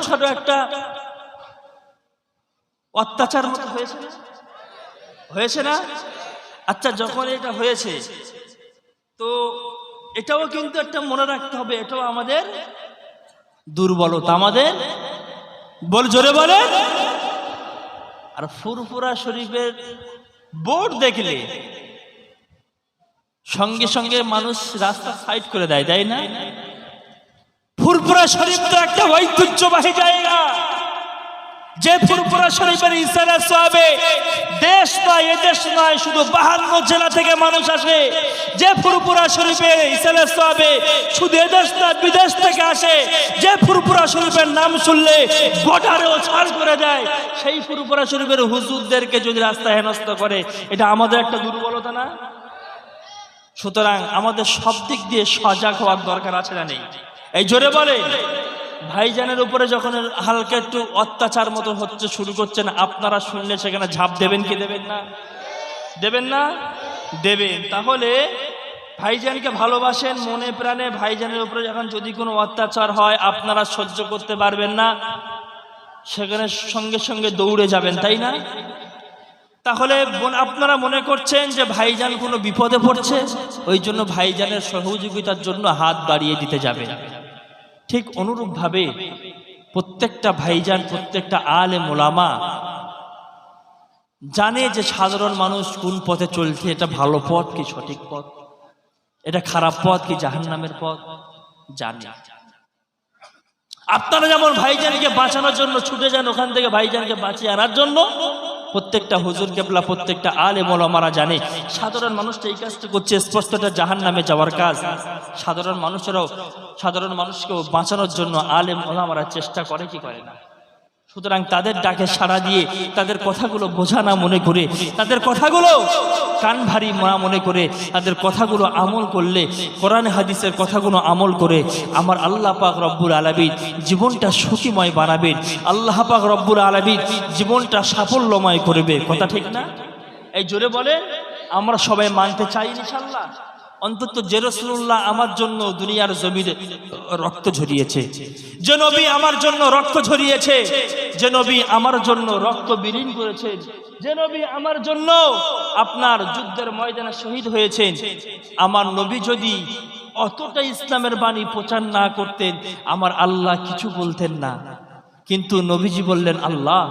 ছোট একটা অত্যাচার মতো হয়েছে না? আচ্ছা, যখন এটা হয়েছে তো এটাও কিন্তু একটা মনে রাখতে হবে, এটাও আমাদের দুর্বলতা, আমাদের জোরে বলে। আর ফুরফুরা শরীফের বোর্ড দেখলে সঙ্গে সঙ্গে মানুষ রাস্তা সাইড করে দেয়, তাই না? ফুরফুরা শরীফ তো একটা ঐতিহ্যবাহী জায়গা, যে ফুরফুরা শরীফের ইসারা সওয়াবে দেশ নয়, এদেশ নয়, শুধু 52 জেলা থেকে মানুষ আসে। যে ফুরফুরা শরীফের ইসারা সওয়াবে শুধু এদেশ না বিদেশ থেকে আসে। যে ফুরফুরা শরীফের নাম শুনলে বর্ডারেও ছাড় করে দেয়, সেই ফুরফুরা শরীফের হুজুরদেরকে যদি রাস্তা হেনস্থা করে, এটা আমাদের একটা দুর্বলতা না? সুতরাং আমাদের সব দিক দিয়ে সজাগ হওয়ার দরকার আছে না নেই? এই জোরে বলে। ভাইজানের উপরে যখন হালকা একটু অত্যাচার মতো হচ্ছে, শুরু করছেন, আপনারা শুনলে সেখানে ঝাঁপ দেবেন কি দেবেন না? দেবেন না? দেবেন। তাহলে ভাইজানকে ভালোবাসেন মনে প্রাণে, ভাইজানের উপরে যখন যদি কোনো অত্যাচার হয় আপনারা সহ্য করতে পারবেন না, সেখানে সঙ্গে সঙ্গে দৌড়ে যাবেন, তাই না? তাহলে আপনারা মনে করছেন যে ভাইজান কোনো বিপদে পড়ছে, ওই জন্য ভাইজানের সহযোগিতার জন্য হাত বাড়িয়ে দিতে যাবেন। ঠিক অনুরূপভাবে প্রত্যেকটা ভাইজান, প্রত্যেকটা আলেম ওলামা জানে যে সাধারণ মানুষ কোন পথে চলছে, এটা ভালো পথ কি সঠিক পথ, এটা খারাপ পথ কি জাহান্নামের পথ, জানে। আপনারা যেমন ভাইজানকে বাঁচানোর জন্য ছুটে যান, ওখান থেকে ভাইজানকে বাঁচিয়ে আনার জন্য প্রত্যেকটা হুজুর কেবলা, প্রত্যেকটা আলেম ওলামারা জানে সাধারণ মানুষটা এই কাজটা করছে, স্পষ্টটা জাহান্নামে যাওয়ার কাজ। সাধারণ মানুষেরাও সাধারণ মানুষকেও বাঁচানোর জন্য আলেম ওলামারা চেষ্টা করে কি করে না? সুতরাং তাদের ডাকে সাড়া দিয়ে, তাদের কথাগুলো বোঝা না মনে করে, তাদের কথাগুলো কান ভারী না মনে করে, তাদের কথাগুলো আমল করলে, কোরআন হাদিসের কথাগুলো আমল করে আমার আল্লাহ পাক রব্বুল আলামিন জীবনটা সুখীময় বানাবেন। আল্লাহ পাক রব্বুল আলামিন জীবনটা সাফল্যময় করবে। কথা ঠিক না? এই জোরে বলে। আমরা সবাই মানতে চাই ইনশাআল্লাহ, অন্তত যে রাসূলুল্লাহ আমার জন্য দুনিয়ার জমিনে রক্ত ঝরিয়েছে, যে নবী আমার জন্য রক্ত ঝরিয়েছে, যে নবী আমার জন্য রক্ত বিলীন করেছেন, যে নবী আমার জন্য আপনার যুদ্ধের ময়দানে শহীদ হয়েছেন, আমার নবী যদি অতটা ইসলামের বাণী প্রচার না করতেন, আমার আল্লাহ কিছু বলতেন না। কিন্তু নবীজি বললেন, আল্লাহ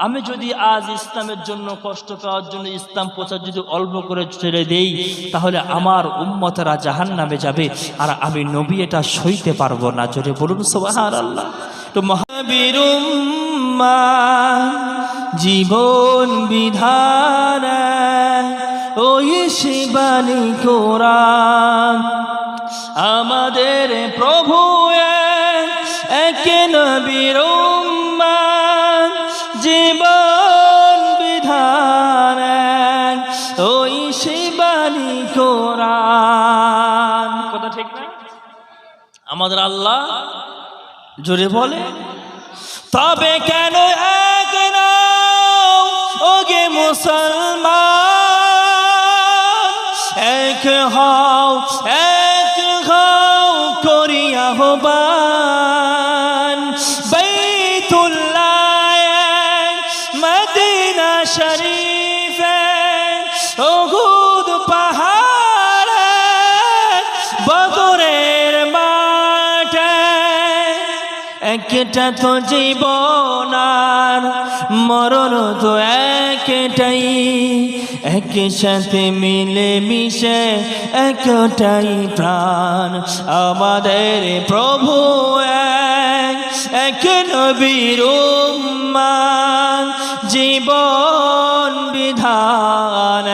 আমি যদি আজ ইসলামের জন্য কষ্ট পাওয়ার জন্য ইসলাম প্রচার যদি অল্প করে ছেড়ে দেই, তাহলে আমার উম্মতেরা জাহান্নামে যাবে, আর আমি নবী এটা সইতে পারবো না। জোরে বলুন সুবহানাল্লাহ। তো মহাবীর উম্মাহ জীবন বিধান ওই শিবানী কোরআন, আমাদের প্রভু এক নবীর উম্মাহ জীবন বিধান ওই শিবানী কোরআন। কথা ঠিক না? আমাদের আল্লাহ জোরে বলে। তবে কেন এক নাও ওগে মুসলমান, এক হও করিয়া আহ্বান, বাইতুল্লাহ মদিনা শরীফে উহুদ পাহাড়ে বদরের মাঠে, একটা তো জীবন আর মরণ তো একটাই, একসাথে মিলে মিশে একটাই প্রাণ, আমাদের প্রভু এক নবীর উম্মাহ জীবন বিধান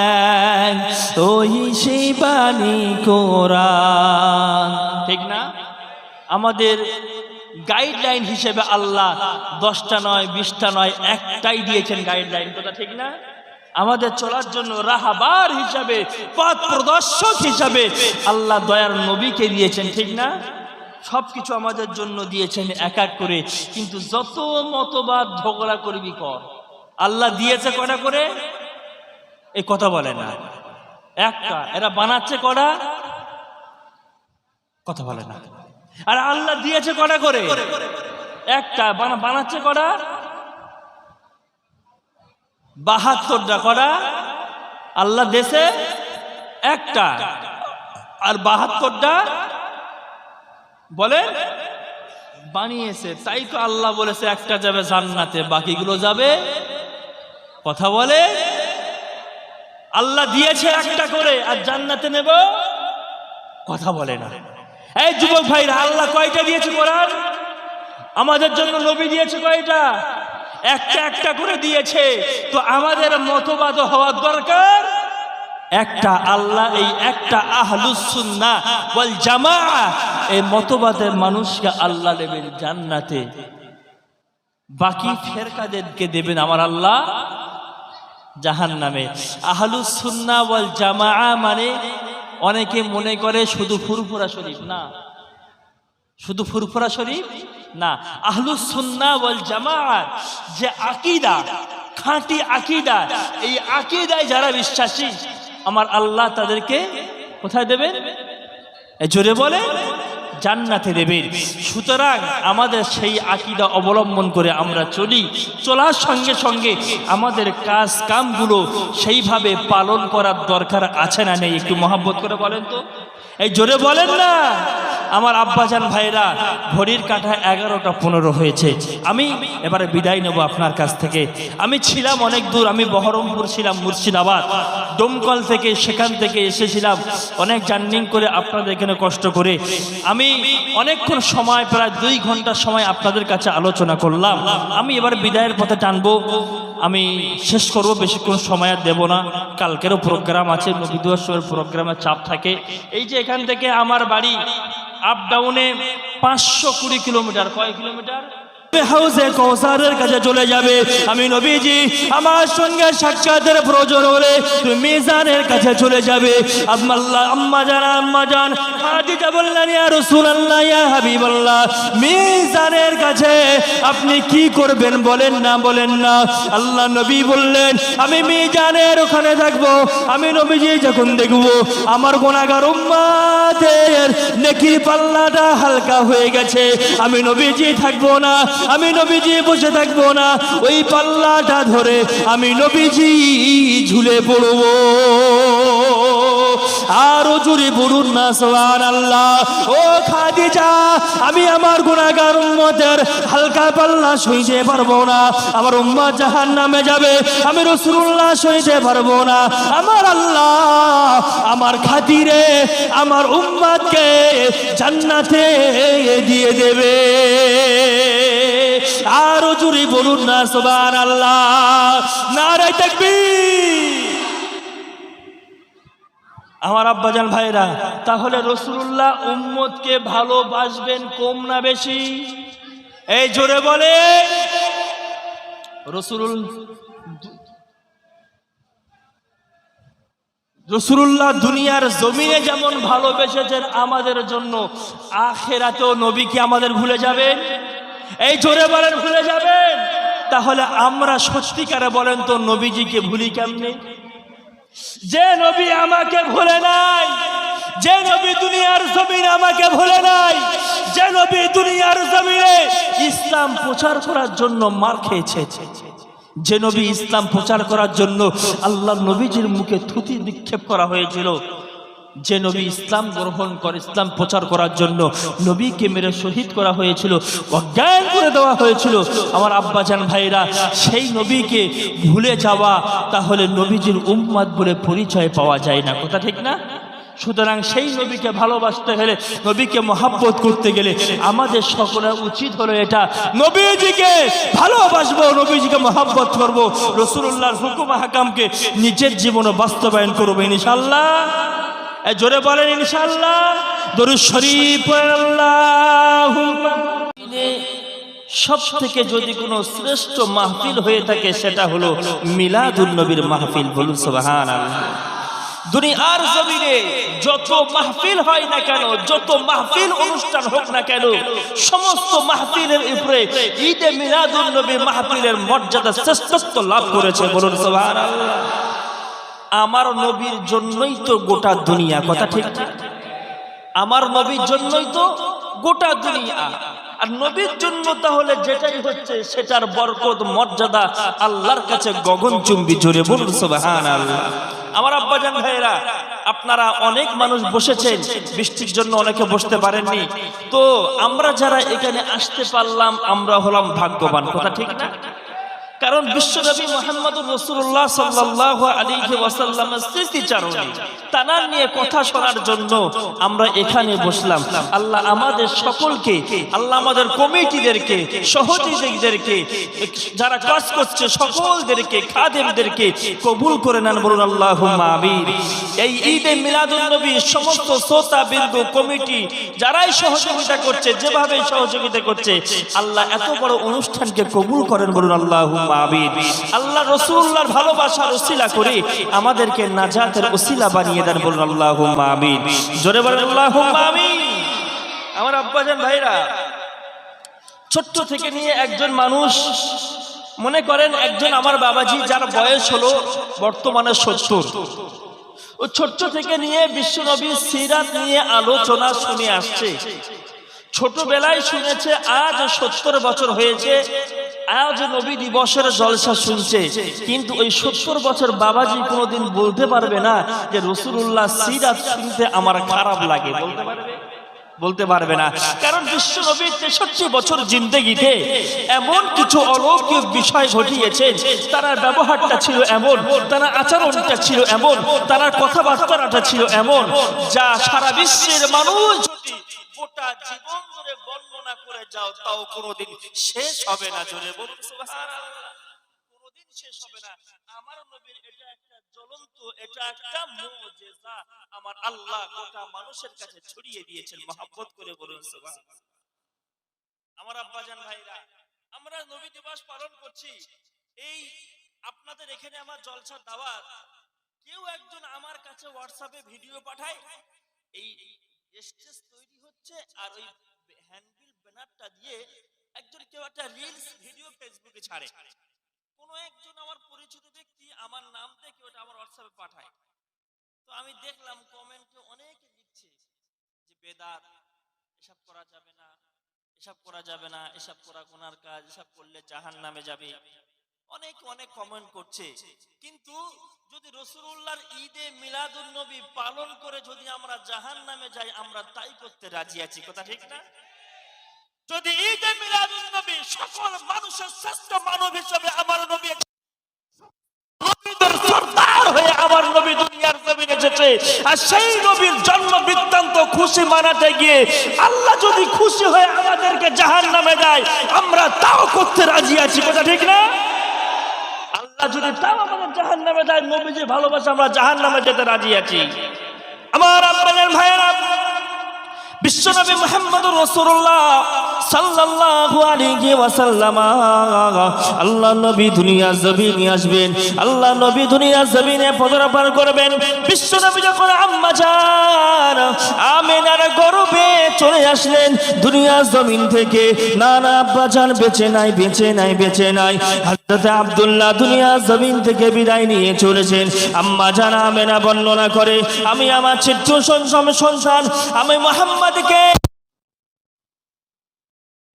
ওই শিবানী কোরআন। ঠিক না? আমাদের গাইডলাইন হিসেবে আল্লাহ 10টা নয় 20টা নয় একটাই দিয়েছেন গাইডলাইন। কথা ঠিক না? আমাদের চলার জন্য রাহবার হিসাবে, পথ প্রদর্শক হিসাবে আল্লাহ দয়ার নবীকে দিয়েছেন। ঠিক না? সবকিছু আমাদের জন্য দিয়েছেন এক এক করে। কিন্তু যত মতবাদ ঝগড়া করবি কর, আল্লাহ দিয়েছে কটা করে? এই কথা বলে না, একটা। এরা বানাচ্ছে কটা? কথা বলে না। আর আল্লাহ দিয়েছে কটা করে? একটা বানাচ্ছে কটা? 72টা। কটা? আল্লাহ দেশে একটা, আর 72টা বলে বানিয়েছে। তাই তো আল্লাহ বলেছে একটা যাবে জান্নাতে, বাকিগুলো যাবে। কথা বলে আল্লাহ দিয়েছে একটা করে, আর জান্নাতে নেব। কথা বলে না। এই যুবক ভাইরা, আল্লাহ কয়টা দিয়েছে কোরআন? আমাদের জন্য নবী দিয়েছে কয়টা? একটা একটা করে দিয়েছে। তো আমাদের মতবাদ হওয়ার দরকার একটা। আল্লাহ এই একটা আহলুস সুন্নাহ ওয়াল জামাআহ, এই মতবাদের মানুষকে আল্লাহ দেবেন জান্নাতে, বাকি ফেরকাদেরকে দেবেন আমার আল্লাহ জাহান্নামে। আহলুস সুন্নাহ ওয়াল জামাআহ মানে অনেকে মনে করে শুধু ফুরফুরা শরীফ না, শুধু ফুরফুরা শরীফ না। আহলুস সুন্নাহ ওয়াল জামাআহ যে আকীদা, খাঁটি আকীদা, এই আকীদায় যারা বিশ্বাসী আমার আল্লাহ তাদেরকে কোথায় দেবেন? জোরে বলে জান্নাতে দেবেন। সুতরাং আমাদের সেই আকীদা অবলম্বন করে আমরা চলি। চলার সঙ্গে সঙ্গে আমাদের কাজ কামগুলো সেইভাবে পালন করার দরকার আছে না নেই? একটু মহব্বত করে বলেন তো, এই জোরে বলেন না। আমার আব্বাজান ভাইরা, ঘড়ির কাঁটা 11টা 15 হয়েছে। আমি এবারে বিদায় নেব আপনার কাছ থেকে। আমি ছিলাম অনেক দূর, আমি বহরমপুর ছিলাম, মুর্শিদাবাদ, দমকল থেকে, সেখান থেকে এসেছিলাম অনেক জার্নি করে আপনাদের এখানে কষ্ট করে। আমি অনেকক্ষণ সময়, প্রায় 2 ঘন্টা সময় আপনাদের কাছে আলোচনা করলাম। আমি এবার বিদায়ের পথে টানবো, আমি শেষ করব, বেশিক্ষণ সময় আর দেব না। কালকেরও প্রোগ্রাম আছে, নবী দিবসের প্রোগ্রামের চাপ থাকে। এই যে এখান থেকে আমার বাড়ি আপ ডাউনে 520 কিলোমিটার। কয় কিলোমিটার? হাউজে কৌসারের কাছে চলে যাবে। আমি নবীজি আমার সঙ্গে সাক্ষাতের প্রয়োজন হলে তুমি মিজানের কাছে চলে যাবে। আম্মা জান খাদিজা বললেন, ইয়া রাসূলুল্লাহ, ইয়া হাবিবাল্লাহ, মিজানের কাছে আপনি কি করবেন বলেন না, বলেন না। আল্লাহ নবী বললেন, আমি মিজানের ওখানে থাকবো। আমি নবীজি যখন দেখবো আমার গুনাহগার উম্মতের নেকির পাল্লাটা হালকা হয়ে গেছে, আমি নবীজি থাকবো না, আমি নবীজি বসে থাকবো না, ওই পাল্লাটা ধরে আমি নবীজি ঝুলে পড়বো। আরো জোরে বলুন না সুবহানাল্লাহ। ও খাদিজা, আমি আমার গুনাহগার উম্মতের হালকা পাল্লা সইতে পারবো না, আমার উম্মত জাহান্নামে যাবে, আমি রাসূলুল্লাহ সইতে পারবো না। আমার আল্লাহ আমার খাতিরে আমার উম্মতকে জান্নাতে দিয়ে দেবে। আরো জোরে বলুন না সুবহানাল্লাহ। নারে তাকবীর। আমার আব্বাজান ভাইরা, তাহলে রাসূলুল্লাহ উম্মতকে ভালোবাসবেন কম না বেশি? এই জোরে বলে। রাসূলুল্লাহ দুনিয়ার জমিনে যেমন ভালোবেসেছেন আমাদের জন্য, আখিরাতেও নবীকে আমাদের ভুলে যাবেন? এই জোরে বলেন, ভুলে যাবেন? তাহলে আমরা সত্যিকারে বলেন তো নবীজিকে ভুলি কেমনে? যে নবী আমাকে ভুলে নাই, যে নবী দুনিয়ার জমিনে আমাকে ভুলে নাই, যে নবী দুনিয়ার জমিনে ইসলাম প্রচার করার জন্য মার খেয়েছে, যে নবী ইসলাম প্রচার করার জন্য আল্লাহ নবীজির মুখে থুতি নিক্ষেপ করা হয়েছিল, যে নবী ইসলাম গ্রহণ করে ইসলাম প্রচার করার জন্য নবীকে মেরে শহীদ করা হয়েছিল, অজ্ঞান করে দেওয়া হয়েছিল। আমার আব্বাজান ভাইরা, সেই নবীকে ভুলে যাওয়া, তাহলে নবীজির উম্মত বলে পরিচয় পাওয়া যায় না। কথা ঠিক না? সুতরাং সেই নবীকে ভালোবাসতে গেলে, নবীকে মহব্বত করতে গেলে আমাদের সকলের উচিত হলো এটা, নবীজিকে ভালোবাসবো, নবীজিকে মহব্বত করবো, রাসূলুল্লাহর হুকুম হাকামকে নিজের জীবনে বাস্তবায়ন করবো ইনশাআল্লাহ। জোরে বলেন ইনশাআল্লাহ। দরুদ শরীফ পড়েন আল্লাহুম্মা। সব থেকে যদি কোনো শ্রেষ্ঠ মাহফিল হয়ে থাকে সেটা হলো মিলাদুন নবীর মাহফিল। বলুন সুবহানাল্লাহ। দুনিয়ার জমিনে যত মাহফিল হয় না কেন, যত মাহফিল অনুষ্ঠান হোক না কেন, সমস্ত মাহফিলের উপরে ঈদে মিলাদুন নবী মাহফিলের মর্যাদা শ্রেষ্ঠত্ব লাভ করেছে। বলুন সুবহানাল্লাহ। আমার নবীর জন্যই তো গোটা দুনিয়া। কথা ঠিক? আমার নবীর জন্যই তো গোটা দুনিয়া। আর নবীর জন্য তাহলে যেটাই হচ্ছে সেটার বরকত মর্যাদা আল্লাহর কাছে গগনচুম্বী। জোরে বলুন সুবহানাল্লাহ। আমার আব্বাজান ভাইরা, আপনারা অনেক মানুষ বসেছেন, বৃষ্টির জন্য অনেকে বসতে পারেননি, তো আমরা যারা এখানে আসতে পারলাম আমরা হলাম ভাগ্যবান, কথা ঠিক না? কারণ বিশ্বনবী মুহাম্মদুর রাসূলুল্লাহ সাল্লাল্লাহু আলাইহি ওয়াসাল্লামের স্মৃতিচারণী তানার নিয়ে কথা শোনার জন্য আমরা এখানে বসলাম। আল্লাহ আমাদের সকলকে, আল্লাহ আমাদের কমিটিদেরকে, সহযোগীদেরকে, যারা কাজ করছে সকলদেরকে, খাদেমদেরকে কবুল করে নেন, বলুন আল্লাহুম্মা আমিন। এই ঈদে মিলাদুন নবী সমস্ত শ্রোতা বিন্দু কমিটি যারাই সহযোগিতা করছে, যেভাবে সহযোগিতা করছে, আল্লাহ এত বড় অনুষ্ঠানকে কবুল করেন, বলুন আল্লাহুম্মা আমিন। আল্লাহ রাসূলুল্লাহর ভালোবাসার ওসিলা করে আমাদেরকে নাজাতের ওসিলা বানিয়ে দেন, বলুন আল্লাহুম্মা আমিন। জোরে বলেন আল্লাহুম্মা আমিন। আমার আব্বাজান ভাইরা, ছোট্ট থেকে নিয়ে একজন মানুষ, মনে করেন একজন আমার বাবাজি যার বয়স হলো বর্তমানে 70, ও ছোট্ট থেকে নিয়ে বিশ্বনবীর সিরাত নিয়ে আলোচনা শুনে আসছে। ছোটবেলায় শুনেছে, আজ 70 বছর হয়েছে, আজ নবী দিবসের জলসা শুনছে, কিন্তু ওই 70 বছর বাবাজি কোনোদিন বলতে পারবে না যে রাসূলুল্লাহ সিরাত শুনতে আমার খারাপ লাগে, বলতে পারবে? বলতে পারবে না। কারণ বিশ্বনবী 63 বছর জিন্দেগিতে এমন কিছু অলৌকিক বিষয় ঘটিয়েছেন, তার ব্যবহারটা ছিল এমন, তার আচরণটা ছিল এমন, তার কথাবার্তাটা ছিল এমন, যা সারা বিশ্বের মানুষ গোটা জীবন ধরে বর্ণনা করে যাও তাও কোনোদিন শেষ হবে না। জোরে বলুন সুবহানাল্লাহ। কোনোদিন শেষ হবে না। আমার নবীর এটা একটা জ্বলন্ত, এটা একটা মুজিজা আমার আল্লাহ গোটা মানুষের কাছে ছড়িয়ে দিয়েছেন, মহব্বত করে বলুন সুবহানাল্লাহ। আমার আব্বাজান ভাইরা, আমরা নবী দিবস পালন করছি, এই আপনাদের এখানে আমার জলসার দাওয়াত, কেউ একজন আমার কাছে হোয়াটসঅ্যাপে ভিডিও পাঠায়, এই স্টেজ তৈরি হচ্ছে আর ওই হ্যান্ডবিল ব্যানারটা দিয়ে একজন কেউ একটা রিলস ভিডিও ফেসবুকে ছাড়ে, কোন একজন আমার পরিচিত ব্যক্তি আমার নাম দেখে ওটা আমার হোয়াটসঅ্যাপে পাঠায়। তো আমি দেখলাম কমেন্টে অনেকে লিখছে যে বেদাত, এসব করা যাবে না, এসব করা যাবে না, এসব করা গুনার কাজ, এসব করলে জাহান্নামে যাবে, অনেক অনেক কমেন্ট করছে। কিন্তু যদি রাসূলুল্লাহর ঈদে মিলাদুন নবী পালন করে যদি আমরা জাহান্নামে যাই, আমরা তাই করতে রাজি আছি, কথা ঠিক না? যদি ঈদে মিলাদুন নবী সকল মানুষের শ্রেষ্ঠ মানব হিসেবে আমার নবী নবীদের সরদার হয়ে আমার নবী দুনিয়ার জমিনে এসেছে, আর সেই নবীর জন্ম বৃত্তান্ত খুশি মানাতে গিয়ে আল্লাহ যদি খুশি হয়ে আমাদেরকে জাহান্নামে দেয়, আমরা তাও করতে রাজি আছি, কথা ঠিক না? আল্লাহ যদি তাও আমাদের জাহান্নামে দেয়, নবীজির ভালোবাসা আমরা জাহান্নামে যেতে রাজি আছি। আমার আব্বাজান ভাইয়েরা, বিশ্বনবী মুহাম্মদুর রাসূলুল্লাহ সাল্লাল্লাহু আলাইহি ওয়াসাল্লাম, আল্লাহ নবী দুনিয়ার জমিনে আসবেন, আল্লাহ নবী দুনিয়ার জমিনে পদার্পণ করবেন। বিশ্বনবী যখন আম্মা জান আমিনার গর্ভে চলে আসলেন দুনিয়ার জমিন থেকে, না না আব্বা জান বেঁচে নাই, বেঁচে নাই, বেঁচে নাই। হযরত আব্দুল্লাহ দুনিয়ার জমিন থেকে বিদায় নিয়ে চলেছেন। আম্মা জান আমিনা বর্ণনা করে, আমি আমার ছোট্ট সন্তান আমি মুহাম্মদকে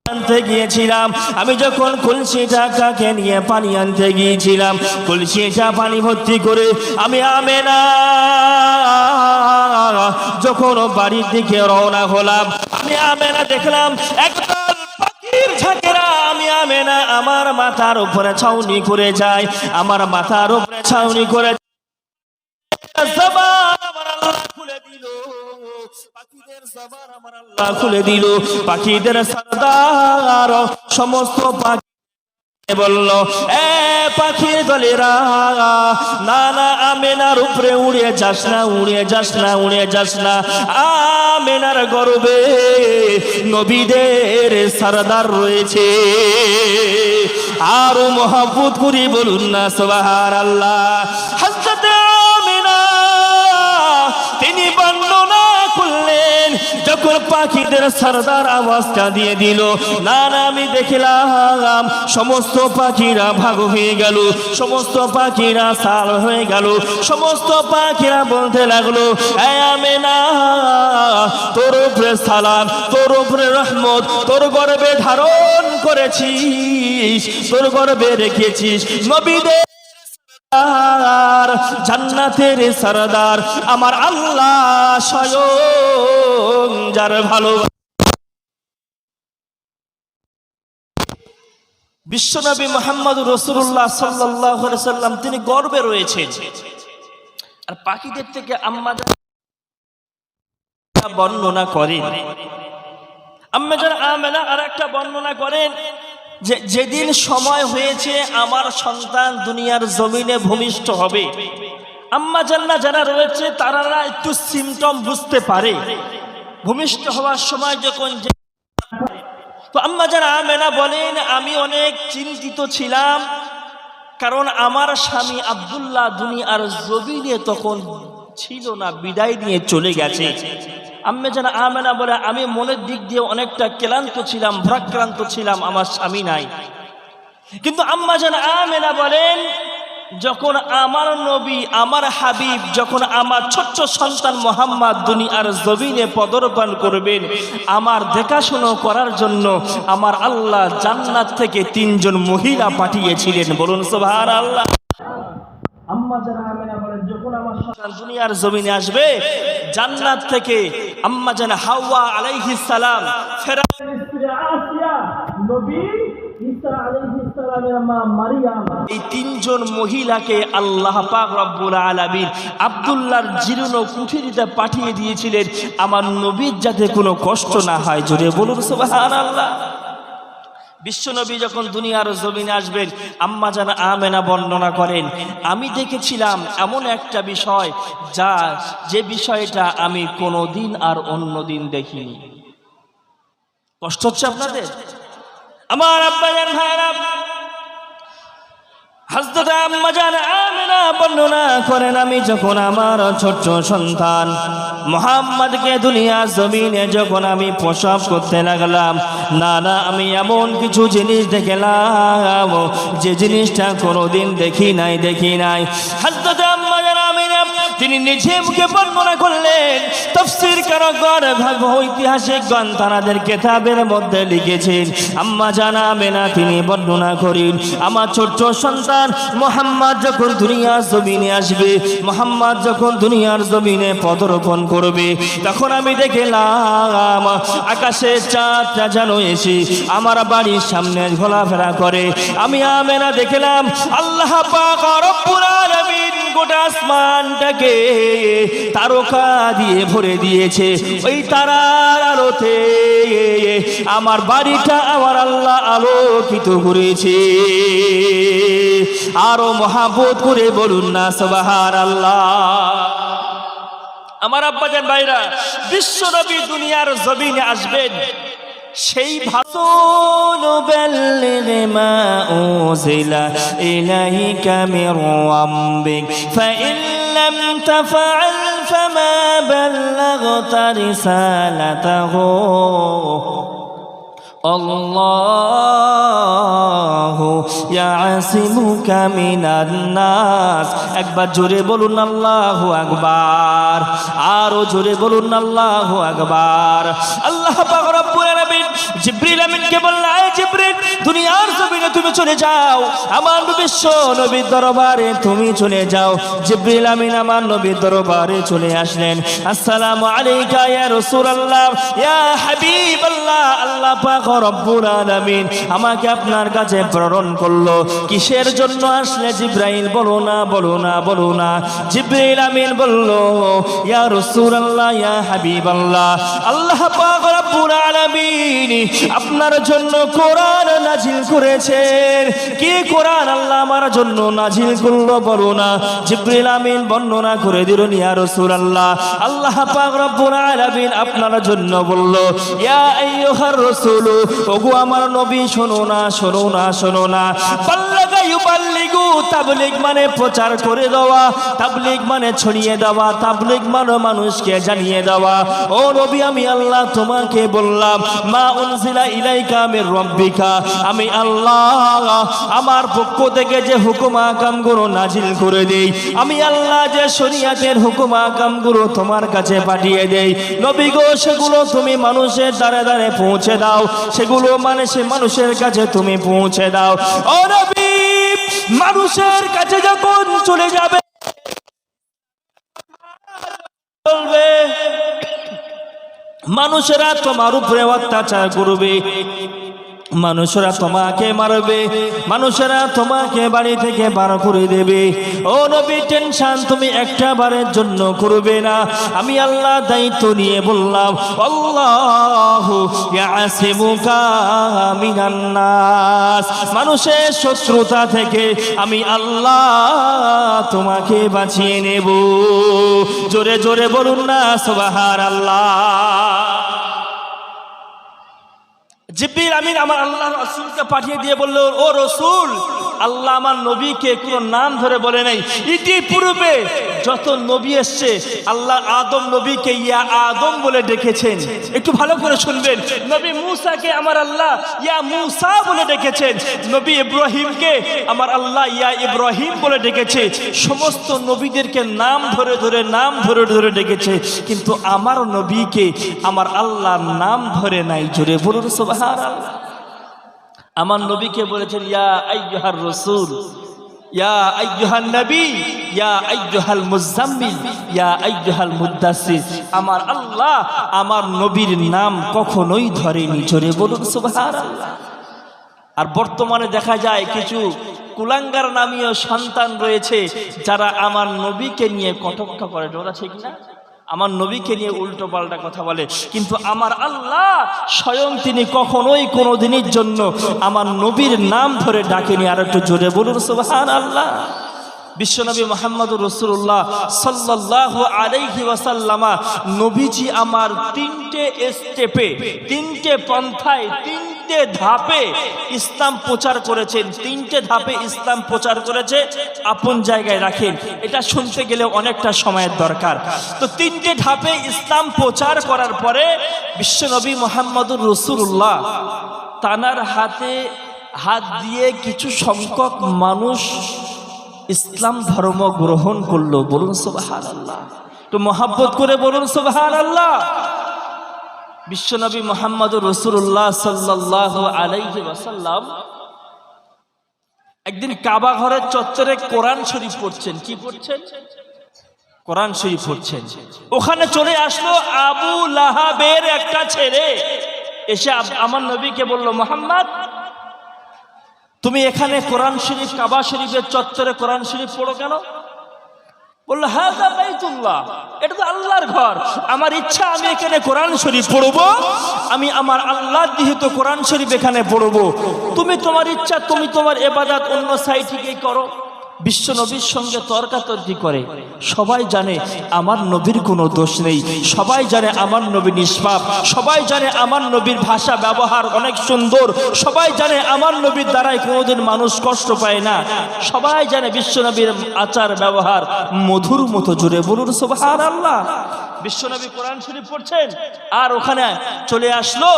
আনতে গিয়েছিলাম, আমি যখন কলসিটা কাকে নিয়ে পানি আনতে গিয়েছিলাম, কলসিটা পানি ভর্তি করে আমি আমেনা যখন বাড়ির দিকে রওনা হলাম, আমি আমেনা দেখলাম একদল পাখির ঝাঁকেরা, আমি আমেনা আমার মাথার উপরে ছাউনি করে যায়, আমার মাথার উপরে ছাউনি করে জবান আমার আল্লাহ খুলে দিল, পাখিদের জবান আমার আল্লাহ খুলে দিল। পাখিদের সরদার সমস্ত পাখি বলল, এ পাখির দলেরা, না না আমেনার উপরে উড়ে যাস না, উড়ে যাস না, উড়ে যাস না, আমেনার গর্ভে নবীদের সরদার রয়েছে। আরো মহব্বত করি বলুন না সুবহানাল্লাহ। হযরত আমেনা তিনি বর্ণনা করলেন যখন পাখিদের সরদার আওয়াজটা দিয়ে দিল, না না আমি দেখলাম সমস্ত পাখিরা ভাগ হয়ে গেল, সমস্ত পাখিরা সাল হয়ে গেল, সমস্ত পাখিরা বলতে লাগলো, এ আমেনা, তোর উপরে সালাম, তোর উপরে রহমত, তোর গর্ভে ধারণ করেছিস, তোর গর্ভে রেখেছিস নবীদের জান্নাতের সরদার আমার আল্লাহ স্বয়ং, যার ভালো বিশ্বনবী মুহাম্মদ রাসূলুল্লাহ সাল্লাল্লাহু আলাইহি সাল্লাম তিনি গর্বে রয়েছেন। আর পাখিদের থেকে আম্মা বর্ণনা করেন, আম্মা জান আমেনা আর একটা বর্ণনা করেন যে যেদিন সময় হয়েছে আমার সন্তান দুনিয়ার জমিনে ভূমিষ্ঠ হবে, আম্মা জান্না যারা রয়েছে তারা একটু সিমটম বুঝতে পারে ভূমিষ্ঠ হওয়ার সময় যখন। তো আম্মা জান আমেনা বলেন আমি অনেক চিন্তিত ছিলাম, কারণ আমার স্বামী আব্দুল্লাহ দুনিয়ার জমিনে তখন ছিল না, বিদায় নিয়ে চলে গেছে। আম্মা জান আমেনা বলে আমি মনের দিক দিয়ে অনেকটা ক্লান্ত ছিলাম, ভারাক্রান্ত ছিলাম, আমার স্বামী নাই। কিন্তু আম্মা জান আমেনা বলেন যখন আমার নবী আমার হাবিব, যখন আমার ছোট্ট সন্তান মুহাম্মদ দুনিয়ার জমিনে পদার্পণ করবেন, আমার দেখাশোনা করার জন্য আমার আল্লাহ জান্নাত থেকে 3 জন মহিলা পাঠিয়েছিলেন। বলুন সুবহানাল্লাহ। আম্মা জান আমেনা বলেন যখন আমার সন্তান দুনিয়ার জমিনে আসবে, জান্নাত থেকে আম্মা জান হাওয়া আলাইহিস সালাম, ফেরাউনের স্ত্রী আসিয়া, নবী ঈসা আলাইহিস সালামের মা মারিয়াম, এই 3 জন মহিলাকে আল্লাহ পাক রব্বুল আলামিন আব্দুল্লাহর জীর্ণ কুঠিরিতে পাঠিয়ে দিয়েছিলেন আমার নবীর যাতে কোনো কষ্ট না হয়। জোরে বলুন সুবহানাল্লাহ। বিশ্বনবী যখন দুনিয়ার জমিনে আসবেন, আম্মা জান আমেনা বর্ণনা করেন আমি দেখেছিলাম এমন একটা বিষয় যে বিষয়টা আমি কোনোদিন আর অন্যদিন দেখিনি। কষ্ট হচ্ছে আপনাদের? আমার আব্বা জান ভাইরা, হযরত আম্মা জান আমেনা বর্ণনা করেন আমি যখন আমার ছোট্ট সন্তান মুহাম্মদকে দুনিয়ার জমিনে যখন আমি প্রসব করতে লাগলাম, না না আমি এমন কিছু জিনিস দেখলাম যে জিনিসটা কোনোদিন দেখি নাই। হযরত আম্মা জান আমেনা তিনি নিজে মুখে বর্ণনা করলেন, তাফসীর কারকগণ ঐতিহাসিকগণ তাদের কিতাবের মধ্যে লিখেছেন, আম্মা জান আমেনা তিনি বর্ণনা করেন আমার ছোট্ট সন্তান মুহাম্মদ যখন দুনিয়ার জমিনে আসবে, মুহাম্মদ যখন দুনিয়ার জমিনে পদার্পণ করবে, তখন আমি দেখলাম আকাশে চাঁদটা যেন এসে আমার বাড়ির সামনে ঘোরাফেরা করে। আমি আমেনা দেখলাম আল্লাহ পাক রব্বুল আলামিন গোটা আসমানটাকে তারকা দিয়ে ভরে দিয়েছে। ওই তারার আলোতে আমার বাড়িটা আমার আল্লাহ আলোকিত করেছে। আরো মহাব্বত করে বলুন না সুবহানাল্লাহ। আমার আব্বাজান ভাইরা, বিশ্বনবী দুনিয়ার জমিনে আসবেন, সেই ভাষণ বাল্লিগ মা উযিলা ইলাইকা মির রাব্বিক ফাইন লাম তাফআল ফামা বাল্লাগতা রিসালাতাহু আল্লাহু ইয়াসিমুকা মিনান নাস। একবার জোরে বলুন আল্লাহু আকবার, আরো জোরে বলুন আল্লাহু আকবার। আল্লাহ পাক রব্বুল আলামিন জিবরিল আমিনকে বললেন, আয় জিবরিল দুনিয়ার জমিনে তুমি চলে যাও, আমার বিশ্ব নবীর দরবারে তুমি চলে যাও। জিবরিল আমিন আমার নবীর দরবারে চলে আসলেন। আসসালামু আলাইকা ইয়া রাসূলুল্লাহ ইয়া হাবিবাল্লাহ। আল্লাহ পাক রব্বুল আলামিন আমাকে আপনার কাছে প্রেরণ করলো। কিসের জন্য আসলে জিবরাইল? বলো না। জিবরিল আমিন বলল, ইয়া রাসূলুল্লাহ ইয়া হাবিবাল্লাহ, আল্লাহ পাক রব্বুল আলামিন আপনার জন্য কোরআন নাজিল করেছেন। কি কোরআন আল্লাহ আমার জন্য নাজিল করলো বলো না। জিবরিল আমিন বর্ণনা করে দিলেন, ইয়া রাসূলুল্লাহ আল্লাহ পাক রব্বুল আলামিন আপনার জন্য বলল, ইয়া আইয়ুহার রাসূল, ওগো আমার নবী শোনো না। বাল্লাগা ইউবাল্লিগু তাবলীগ মানে প্রচার করে দেওয়া, তাবলীগ মানে ছড়িয়ে দেওয়া, তাবলীগ মানে মানুষকে জানিয়ে দেওয়া। ও নবী, আমি আল্লাহ তোমাকে বললাম, মা উনজিলা ইলাইকা মির রাব্বিকা, আমি আল্লাহ আমার পক্ষ থেকে যে হুকুম আহকামগুলো নাজিল করে দেই, আমি আল্লাহ যে শরীয়তের হুকুম আহকামগুলো তোমার কাছে পাঠিয়ে দেই, নবী গো, সেগুলো তুমি মানুষের দ্বারে দ্বারে পৌঁছে দাও, সেগুলো মানে সে মানুষের কাছে তুমি পৌঁছে দাও। ও নবী, মানুষের কাছে যখন চলে যাবে বলবে মানুষেরা তোমার উপরে অত্যাচার করবে, মানুষেরা তোমাকে মারবে, মানুষেরা তোমাকে বাড়ি থেকে বার করে দেবে। ও নবী, টেনশন তুমি একটা বারের জন্য করবে না। আমি আল্লাহ দায়িত্ব নিয়ে বললাম, আল্লাহু ইয়াসিমুকা মিনান নাস, মানুষের শত্রুতা থেকে আমি আল্লাহ তোমাকে বাঁচিয়ে নেব। জোরে জোরে বলুন না সুবহানাল্লাহ। জিবরিল আমিন আমার আল্লাহর রাসূলকে পাঠিয়ে দিয়ে বলল, ও রাসূল, আল্লাহ আমার নবীকে কোনো নাম ধরে বলে নাই। ইতিপূর্বে যত নবী এসছে আল্লাহ আদম নবীকে ইয়া আদম বলে ডেকেছেন। একটু ভালো করে শুনবেন, নবী মূসাকে আমার আল্লাহ ইয়া মূসা বলে ডেকেছেন, নবী ইব্রাহিমকে আমার আল্লাহ ইয়া ইব্রাহিম বলে ডেকেছে। সমস্ত নবীদেরকে নাম ধরে ধরে নাম ধরে ধরে ডেকেছে, কিন্তু আমার নবীকে আমার আল্লাহ নাম ধরে নাই। জোরে বলুন সুবহানাল্লাহ। আমার নবীকে বলেছেন ইয়া আইয়ুহার রাসূল, ইয়া আইয়ুহান নবী, ইয়া আইয়ুহাল মুজাম্মিল, ইয়া আইয়ুহাল মুদ্দাসসির। আমার আল্লাহ আমার নবীর নাম কখনোই ধরেনি। জোরে বলুন সুবহানাল্লাহ। আর বর্তমানে দেখা যায় কিছু কুলাঙ্গার নামীয় সন্তান রয়েছে যারা আমার নবীকে নিয়ে কটাক্ষ করে। ওরা ঠিক না, আমার নবীকে নিয়ে উল্টো পাল্টা কথা বলে, কিন্তু আমার আল্লাহ স্বয়ং তিনি কখনোই কোনো দিনের জন্য আমার নবীর নাম ধরে ডাকেনি। আর একটু জোরে বলুন সুবহানাল্লাহ। বিশ্বনবী মুহাম্মদুর রাসূলুল্লাহ সাল্লাল্লাহু আলাইহি ওয়াসাল্লামা নবীজি আমার তিনটে স্টেপে, তিনটে পন্থায়, তিনটে ধাপে ইসলাম প্রচার করেছেন। তিনটে ধাপে ইসলাম প্রচার করেছে, আপন জায়গায় রাখেন, এটা শুনতে গেলে অনেকটা সময়ের দরকার। তো তিনটে ধাপে ইসলাম প্রচার করার পরে বিশ্বনবী মুহাম্মদুর রাসূলুল্লাহ তানার হাতে হাত দিয়ে কিছু সংখ্যক মানুষ ইসলাম ধর্ম গ্রহণ করলো। বলুন সুবহানাল্লাহ, তো মহব্বত করে বলুন সুবহানাল্লাহ। বিশ্বনবী মুহাম্মদুর রাসূলুল্লাহ সাল্লাল্লাহু আলাইহি ওয়াসাল্লাম একদিন কাবা ঘরের চত্বরে কোরআন শরীফ পড়ছেন। কি পড়ছেন? কোরআন শরীফ পড়ছেন। ওখানে চলে আসলো আবু লাহাবের একটা ছেলে, এসে আমার নবীকে বলল, মুহাম্মদ, তুমি এখানে কোরআন শরীফ, কাবা শরীফের চত্বরে কোরআন শরীফ পড়ো কেন? বললো, হাযা বাইতুল্লাহ, এটা তো আল্লাহর ঘর, আমার ইচ্ছা আমি এখানে কোরআন শরীফ পড়বো, আমি আমার আল্লাহর নিহিত কোরআন শরীফ এখানে পড়বো। তুমি তোমার ইচ্ছা, তুমি তোমার ইবাদত অন্য সাইডে করো। বিশ্ব নবীর সঙ্গে তর্কাতর্কি করে। সবাই জানে আমার নবীর কোনো দোষ নেই, সবাই জানে আমার নবী নিষ্পাপ, সবাই জানে আমার নবীর ভাষা ব্যবহার অনেক সুন্দর, সবাই জানে আমার নবীর দ্বারাই কোনোদিন মানুষ কষ্ট পায় না, সবাই জানে বিশ্ব নবীর আচার ব্যবহার মধুর মতো। জোরে বলুন সুবহানাল্লাহ। বিশ্ব নবী কোরআন শরীফ পড়ছেন, আর ওখানে চলে আসলো,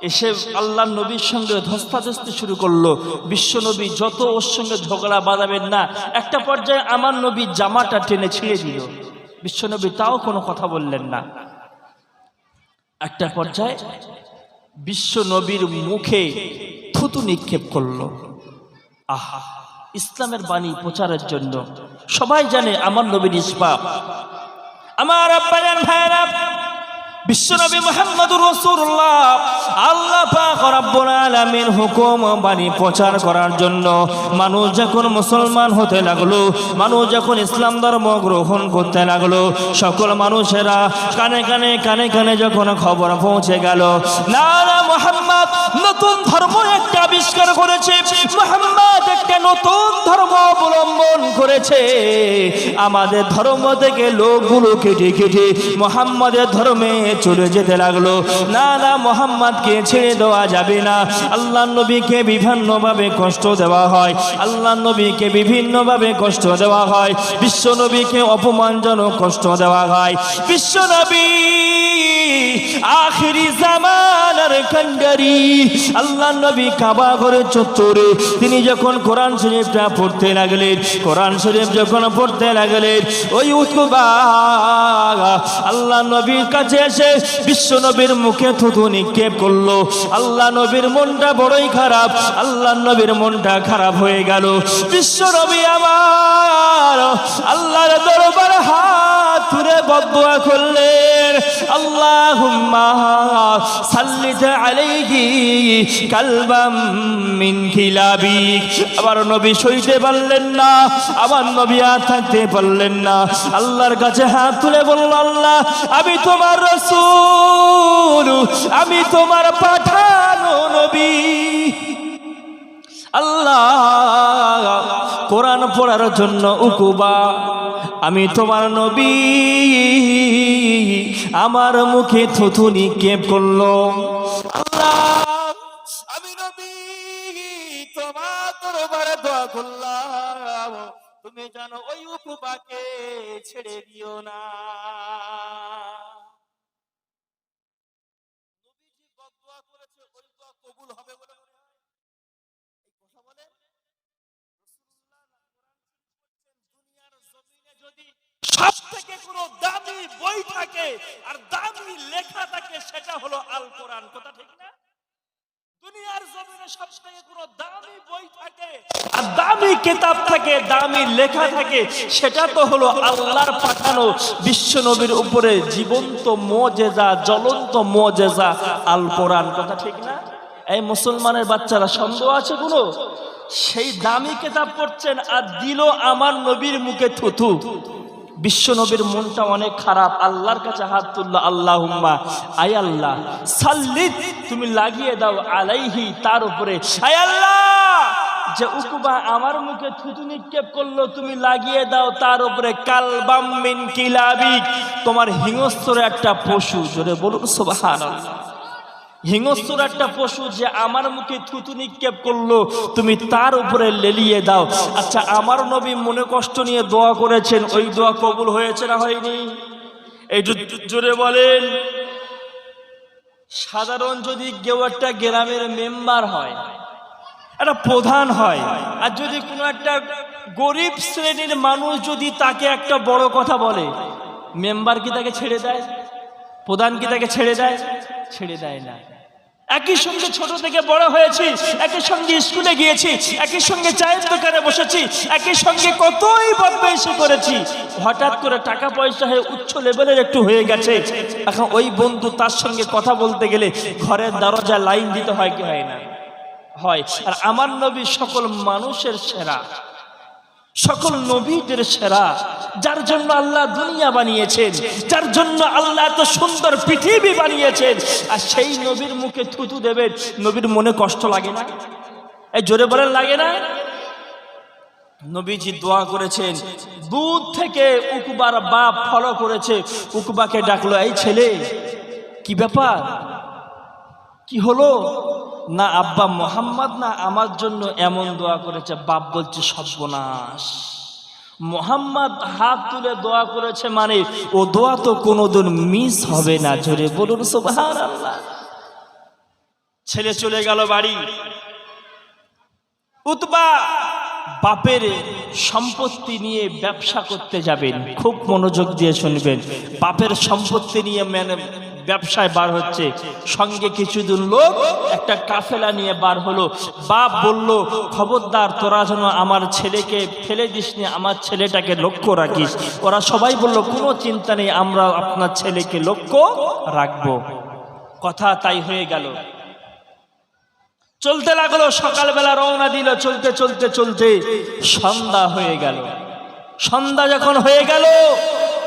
এসে আল্লাহর নবীর সঙ্গে ধস্তাধস্তি শুরু করলো। বিশ্ব নবী যত ওর সঙ্গে ঝগড়া বাঁধাবেন না, একটা পর্যায়ে আমার নবী জামাটা টেনে ছিঁড়ে দিল। বিশ্ব নবী তাও কোনো কথা বললেন না। একটা পর্যায়ে বিশ্ব নবীর মুখে থুতু নিক্ষেপ করলো। আহা, ইসলামের বাণী প্রচারের জন্য। সবাই জানে আমার নবী নিষ্পাপ। আমার আব্বাজান ভাইরা, বিশ্বনবী মুহাম্মদুর রাসূলুল্লাহ আল্লাহ পাক রব্বুল আলামিন হুকুম বাণী প্রচার করার জন্য মানুষ যখন মুসলমান হতে লাগলো, মানুষ যখন ইসলাম ধর্ম গ্রহণ করতে লাগলো, সকল মানুষেরা কানে কানে কানে কানে যখন খবর পৌঁছে গেল, না না, মুহাম্মদ নতুন ধর্ম একটা আবিষ্কার করেছে, মুহাম্মদ একটা নতুন ধর্ম অবলম্বন করেছে আমাদের ধর্ম থেকে লোকগুলো কেটে কেটে মুহাম্মাদের ধর্মে চলে যেতে লাগলো। না না, মুহাম্মাদকে ছেড়ে দেওয়া যাবে না। আল্লাহ নবীকে বিভিন্নভাবে কষ্ট দেওয়া হয়, আল্লাহ নবীকে বিভিন্নভাবে কষ্ট দেওয়া হয়, বিশ্ব নবীকে অপমানজনক কষ্ট দেওয়া হয়। বিশ্ব নবী আখিরি জামানার কান্ডারি আল্লাহ নবী কাবা ঘরে চত্বরে তিনি যখন কোরআন শরীফটা পড়তে লাগলেন, কোরআন শরীফ যখন পড়তে লাগলেন, ওই উতবা আল্লাহ নবীর কাছে এসে বিশ্ব নবীর মুখে থুতু নিক্ষেপ করলো। আল্লাহ নবীর মনটা বড়ই খারাপ, আল্লাহ নবীর মনটা খারাপ হয়ে গেল। বিশ্ব নবী আমার আল্লাহর দরবারে হাত তুলে বদদুয়া করলেন, আল্লাহুম্মা সাল্লিত আলাইহি কালবাম মিন কিলাবিক। আমার নবী সইতে পারলেন না, আমার নবী আর থাকতে পারলেন না, আল্লাহর কাছে হাত তুলে বলল, আল্লাহ আমি তোমার রাসূল, আমি তোমার পাঠানো নবী। আল্লাহ কোরআন পড়ার জন্য উকুবা, আমি তোমার নবী, আমার মুখে থুথু নিক্ষেপ করলো। আল্লাহ আমি নবী তোমার দরবারে দোয়া করলাম, তুমি জানো ওই উকুবাকে ছেড়ে দিও না। নবীজি বদদুয়া করেছে, ওই দোয়া কবুল হবে বলে মনে হয়? এই কথা বলে রাসূলুল্লাহ কোরআন পড়ছেন, দুনিয়ার জমিনে যদি সবথেকে কোনো দামি বই থাকে আর দামি লেখা থাকে সেটা হলো আল কোরআন। কথা ঠিক না? দুনিয়ার জমিনে সবথেকে কোনো দামি বই থাকে আর দামি কিতাব থাকে, দামি লেখা থাকে, সেটা তো হলো আল্লাহর পাঠানো বিশ্ব নবীর উপরে জীবন্ত মুজিজা, জ্বলন্ত মুজিজা আল কোরআন। কথা ঠিক না? এই মুসলমানের বাচ্চারা সন্দেহ আছে কোনো? সেই দামি কিতাব পড়ছেন আর দিল আমার নবীর মুখে থুথু। বিশ্ব নবীর মনটা অনেক খারাপ, আল্লাহর কাছে হাত তুললো, আল্লাহুম্মা আয় আল্লাহ সাল্লিত, তুমি লাগিয়ে দাও আলাইহি, তার উপরে, আয় আল্লাহ যে উকুবা আমার মুখে থুতু নিক্ষেপ করলো তুমি লাগিয়ে দাও তার উপরে কালবাম মিন কিলাবিক, তোমার হিংস্র একটা পশু। জোরে বলুন সুবহানাল্লাহ। হিংস্র একটা পশু যে আমার মুখে থুতু নিক্ষেপ করলো তুমি তার উপরে লেলিয়ে দাও। আচ্ছা, আমার নবী মনে কষ্ট নিয়ে দোয়া করেছেন, ওই দোয়া কবুল হয়েছে না হয়নি? একটু জোরে বলেন। সাধারণ যদি কেউ একটা গ্রামের মেম্বার হয়, একটা প্রধান হয়, আর যদি কোনো একটা গরিব শ্রেণীর মানুষ যদি তাকে একটা বড় কথা বলে, মেম্বার কি তাকে ছেড়ে দেয়? প্রধান কি তাকে ছেড়ে দেয়? ছেড়ে দেয় না। একই সঙ্গে ছোট থেকে বড় হয়েছি, একই সঙ্গে স্কুলে গিয়েছি, একই সঙ্গে চায়ের দোকানে বসেছি, একই সঙ্গে কতই বদমাইশি করেছি, হঠাৎ করে টাকা পয়সা হয়ে উচ্চ লেভেলের একটু হয়ে গেছে, এখন ওই বন্ধু তার সঙ্গে কথা বলতে গেলে ঘরের দরজায় লাইন দিতে হয় কি হয় না? হয়। আর আমার নবী সকল মানুষের সেরা, সকল নবীদের সেরা, যার জন্য আল্লাহ দুনিয়া বানিয়েছেন, যার জন্য আল্লাহ এত সুন্দর পৃথিবী বানিয়েছেন, আর সেই নবীর মুখে থুতু দেবেন, নবীর মনে কষ্ট লাগে না? এই জোরে বলেন, লাগে না? নবীজি দোয়া করেছেন, দূর থেকে উকবার বাপ ফলো করেছে, উকবাকে ডাকলো, এই ছেলে কি ব্যাপার, কি হলো? না আব্বা মোহাম্মদ না আমার জন্য এমন দোয়া করেছে। বাপ বলছে সর্বনাশ, মোহাম্মদ হাত তুলে দোয়া করেছে মানে ও দোয়া তো কোনোদিন মিস হবে না। জোরে বলুন সুবহানাল্লাহ। ছেলে চলে গেল বাড়ি। উতবা বাপের সম্পত্তি নিয়ে ব্যবসা করতে যাবেন, খুব মনোযোগ দিয়ে শুনবেন। বাপের সম্পত্তি নিয়ে ব্যবসায় বার হচ্ছে, সঙ্গে কিছুদিন লোক একটা কাফেলা নিয়ে বার হলো। বাপ বলল, খবরদার তোরা যেন আমার ছেলেকে ফেলে দিস নি, আমার ছেলেটাকে লক্ষ্য রাখিস। ওরা সবাই বলল, কোনো চিন্তা নেই, আমরা আপনার ছেলেকে লক্ষ্য রাখবো। কথা তাই হয়ে গেল। চলতে লাগলো, সকালবেলা রওনা দিল, চলতে চলতে চলতে সন্ধ্যা হয়ে গেল। সন্ধ্যা যখন হয়ে গেল,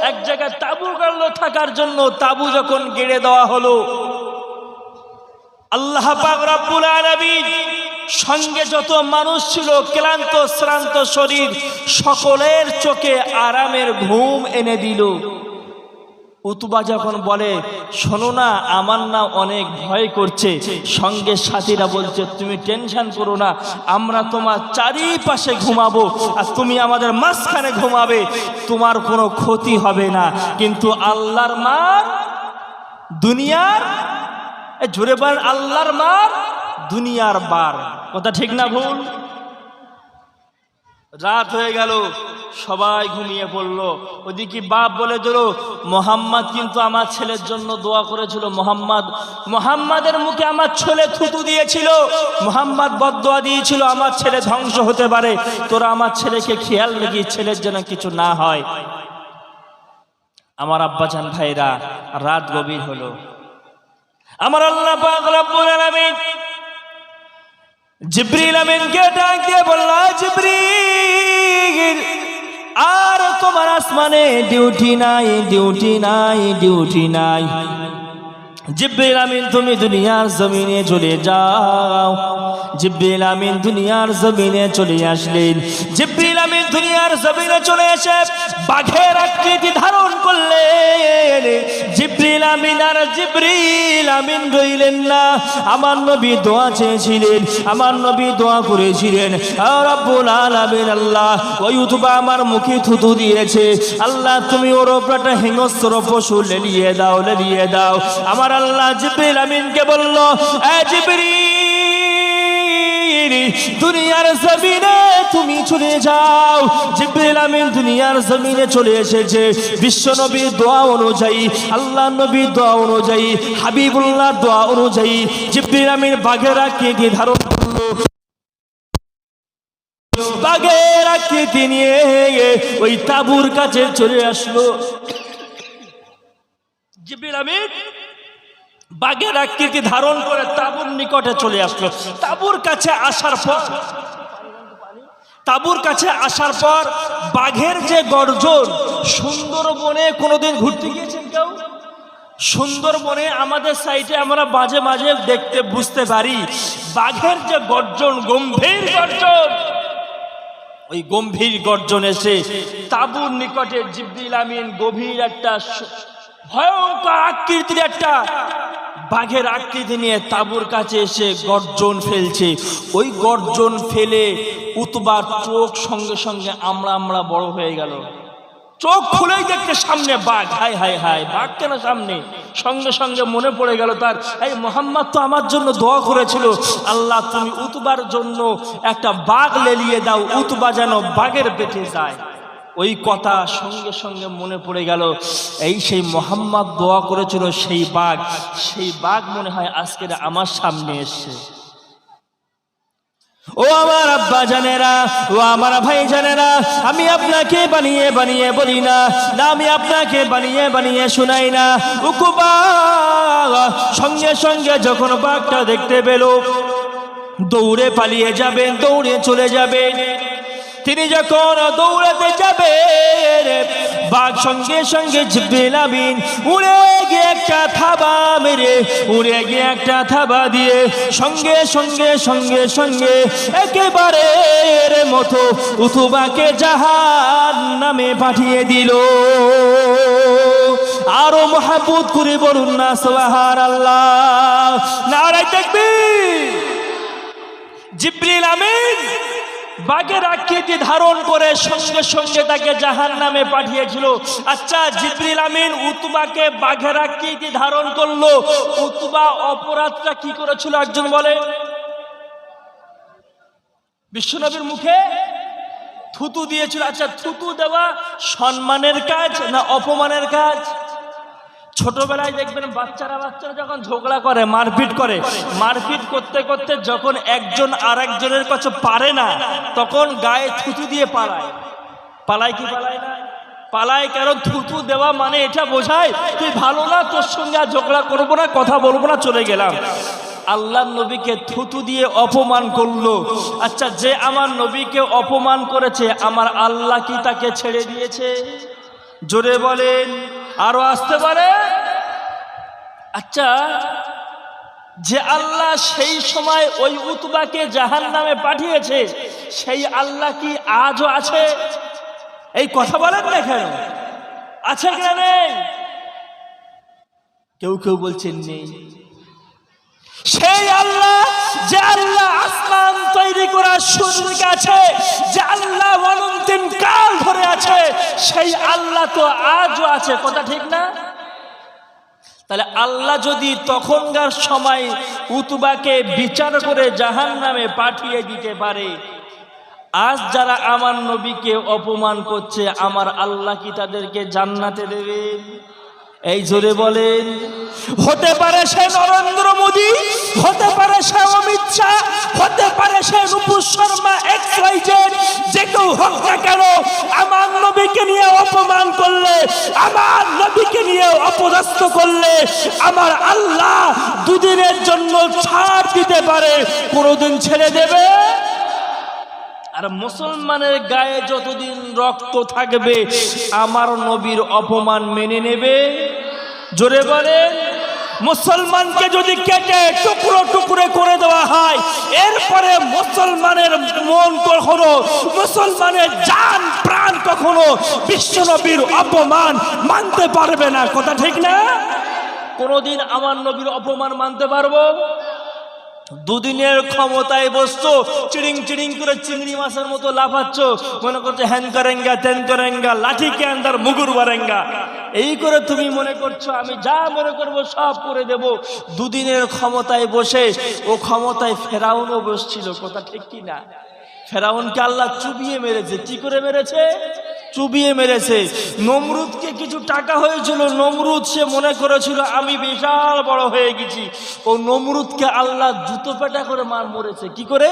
এক জায়গায় তাবু গাড়লো থাকার জন্য। তাবু যখন গেড়ে দেওয়া হলো, আল্লাহ পাক রব্বুল আলামিন সঙ্গে যত মানুষ ছিল ক্লান্ত শ্রান্ত শরীর সকলের চোখে আরামের ঘুম এনে দিল। উতবা যখন বলে শোনো না আমার না অনেক ভয় করছে, সঙ্গে সাথীরা বলছে তুমি টেনশন করো না, আমরা তোমার চারিপাশে ঘুমাবো আর তুমি আমাদের মাঝখানে ঘুমাবে, তোমার কোনো ক্ষতি হবে না। কিন্তু আল্লাহর মার দুনিয়ার, জোরে বলেন আল্লাহর মার দুনিয়ার বার, কথা ঠিক না ভুল? রাত হয়ে গেল, সবাই ঘুমিয়ে পড়লো। ওদিকে বাপ বলে দিল মোহাম্মদ কিন্তু আমার ছেলের জন্য দোয়া করেছিল, মোহাম্মদের মুখে আমার ছেলে থুতু দিয়েছিল, মোহাম্মদ বদদোয়া দিয়েছিল আমার ছেলে ধ্বংস হতে পারে, তোরা আমার ছেলেকে খেয়াল রাখিস ছেলের যেন কিছু না হয়। আমার আব্বাজান ভাইরা, রাত গভীর হলো। আমার আল্লাহ পাক রব্বুল আলামিন জিবরিল আমিনকে ডাক দিয়ে বলল জিবরিল আর তোমার আসমানে ডিউটি নাই, ডিউটি নাই, ডিউটি নাই। জিবরিল আমিন তুমি দুনিয়ার জমিনে চলে যাও। জিবরিল আমিন দুনিয়ার জমিনে চলে আসলেন। জিবরিল আমিন দুনিয়ার জমিনে চলে এসে বাঘের আকৃতি ধারণ করলেন। জিবরিল আমিন আর জিবরিল আমিন রইলেন না। আমার নবী দোয়া চেয়েছিলেন, আমার নবী দোয়া করেছিলেন রব্বুল আলামিন আল্লাহ ওই উতবা আমার মুখে থুতু দিয়েছে, আল্লাহ তুমি ওর উপর একটা হিংস্র পশু লেলিয়ে দাও, লেলিয়ে দাও। আমার আল্লাহ জিবরিল আমিনকে বলল এ জিবরিল দুনিয়ার জমিনে তুমি চলে যাও। জিবরিল আমিন দুনিয়ার জমিনে চলে এসেছে। বিশ্ব নবীর দোয়া অনুযায়ী, আল্লাহ নবীর দোয়া অনুযায়ী, হাবিবুল্লাহর দোয়া অনুযায়ী জিবরিল আমিন বাঘের আকৃতি ধারণ করলো। বাঘের আকৃতি নিয়ে ওই তাঁবুর কাছে চলে আসলো। জিবরিল আমিন বাঘের আকৃতি ধারণ করে তাঁবুর নিকটে চলে আসলো। তাঁবুর কাছে আসার পর বাঘের যে গর্জন, সুন্দরবনে কোনোদিন ঘুরতে গিয়েছেন কেউ? সুন্দরবনে আমাদের সাইডে আমরা মাঝে মাঝে দেখতে বুঝতে পারি বাঘের যে গর্জন, গম্ভীর গর্জন, ওই গম্ভীর গর্জন এসে তাঁবুর নিকটে জিবরিল আমিন গভীর একটা ভয়ঙ্কর আকৃতির একটা বাঘের আকৃতি নিয়ে তাঁবুর কাছে এসে গর্জন ফেলছে। ওই গর্জন ফেলে উতবার চোখ সঙ্গে সঙ্গে আমরা বড় হয়ে গেল। চোখ খুলেই দেখতে সামনে বাঘ। হায় হায় হায়, বাঘ কেন সামনে? সঙ্গে সঙ্গে মনে পড়ে গেল তার, এই মোহাম্মদ তো আমার জন্য দোয়া করেছিল, আল্লাহ তুমি উতবার জন্য একটা বাঘ লেলিয়ে দাও, উতবা যেন বাঘের পেটে যায়। ওই কথা সঙ্গে সঙ্গে মনে পড়ে গেল, এই সেই মোহাম্মদ দোয়া করেছিল সেই বাঘ মনে হয় আজকের আমার সামনে এসছে। ও আমার আব্বা জানেরা, ও আমার ভাই জানেরা, আমি আপনাকে বানিয়ে বানিয়ে বলি না, আমি আপনাকে বানিয়ে বানিয়ে শোনাই না। উকুবা সঙ্গে সঙ্গে যখন বাঘটা দেখতে পেল দৌড়ে পালিয়ে যাবেন, দৌড়ে চলে যাবেন। তিনি যখন দৌড়াতে যাবে বাঘ সঙ্গে সঙ্গে জিবরিল আমিন উড়ে গিয়ে একটা থাবা মেরে, উড়ে গিয়ে একটা থাবা দিয়ে সঙ্গে সঙ্গে সঙ্গে সঙ্গে একেবারে মতো উতবাকে জাহান্নামে পাঠিয়ে দিল। আরো মহব্বত করে বলুন না সুবহানাল্লাহ, নারে তাকবীর। জিবরিল আমিন বাঘের আকৃতি ধারণ করে সঙ্গে সঙ্গে তাকে জাহান্নামে পাঠিয়েছিল। আচ্ছা, জিবরিল আমিন উতবাকে বাঘের আকৃতি ধারণ করলো, উতবা অপরাধটা কি করেছিল একজন বলে? বিশ্বনবীর মুখে থুতু দিয়েছিল। আচ্ছা, থুতু দেওয়া সম্মানের কাজ না অপমানের কাজ? ছোটবেলায় দেখবেন বাচ্চারা যখন ঝগড়া করে, মারপিট করতে করতে যখন একজন আর একজনের কাছে পারে না তখন গায়ে থুতু দিয়ে পালায় কি পালায় না? পালায়। কারণ থুতু দেওয়া মানে এটা বোঝায় তুই ভালো না, তোর সঙ্গে আর ঝগড়া করবো না, কথা বলবো না, চলে গেলাম। আল্লাহর নবীকে থুতু দিয়ে অপমান করলো। আচ্ছা, যে আমার নবীকে অপমান করেছে আমার আল্লাহ কি তাকে ছেড়ে দিয়েছে? জোরে বলেন, আরো আসতে পারে? আচ্ছা, যে আল্লাহ সেই সময় ওই উতবাকে জাহান্নামে পাঠিয়েছে, সেই আল্লাহ কি আজও আছে? এই কথা বলেন না কেন? আছে কি নেই? কেউ কেউ বলছেন নেই। সেই আল্লাহ, যে আল্লাহ আসমান তৈরি করার শুরু থেকে আছে, যে আল্লাহ অনন্তম কাল ধরে আছে, সেই আল্লাহ তো আজও আছে। কথা ঠিক না? তাহলে আল্লাহ যদি তখনকার সময় উতবাকে বিচার করে জাহান্নামে পাঠিয়ে দিতে পারে, আজ যারা আমার নবীকে অপমান করছে, আমার আল্লাহ কি তাদেরকে জান্নাতে দেবে? এই জোরে বলেন। হতে পারে সে নরেন্দ্র মোদী, হতে পারে সে অমিত শাহ, হতে পারে সে নুপুর শর্মা, XYZ, যে কেউ হোক না কেন, আমার নবীকে নিয়ে অপমান করলে, আমার নবীকে নিয়ে অপদস্থ করলে, আমার আল্লাহ দুদিনের জন্য ছাড় দিতে পারে, কোনোদিন ছেড়ে দেবে? আর মুসলমানের গায়ে যতদিন রক্ত থাকবে, আমার নবীর অপমান মেনে নেবে? জোরে বলেন। মুসলমানকে যদি কেটে টুকরো টুকরো করে দেওয়া হয়, এরপরে মুসলমানের মন কখনো, মুসলমানের জান প্রাণ কখনো বিশ্বনবীর অপমান মানতে পারবে না। কথা ঠিক না? কোনদিন আমার নবীর অপমান মানতে পারবো? দুদিনের ক্ষমতায় বসছো, চিড়িং চিড়িং করে চিংড়ি মাছের মতো লাফাচ্ছ, মনে করছো হ্যান করেঙ্গা তেন করেঙ্গা, লাঠি কে আন্দার মুগুর বারেঙ্গা, এই করে তুমি মনে করছো আমি যা মনে করবো সব করে দেব। দুদিনের ক্ষমতায় বসে ও ক্ষমতায় ফেরাউনও বসছিল। কথা ঠিক কি না? ফেরাউনকে আল্লাহ চুবিয়ে মেরেছে। কি করে মেরেছে? চুবিয়ে মেরেছে। নমরুদকে কিছু টাকা হয়েছিল, নমরুদ সে মনে করেছিল আমি বিশাল বড় হয়ে গেছি। ও নমরুদকে আল্লাহ জুতো পেটা করে মরেছে। কি করে?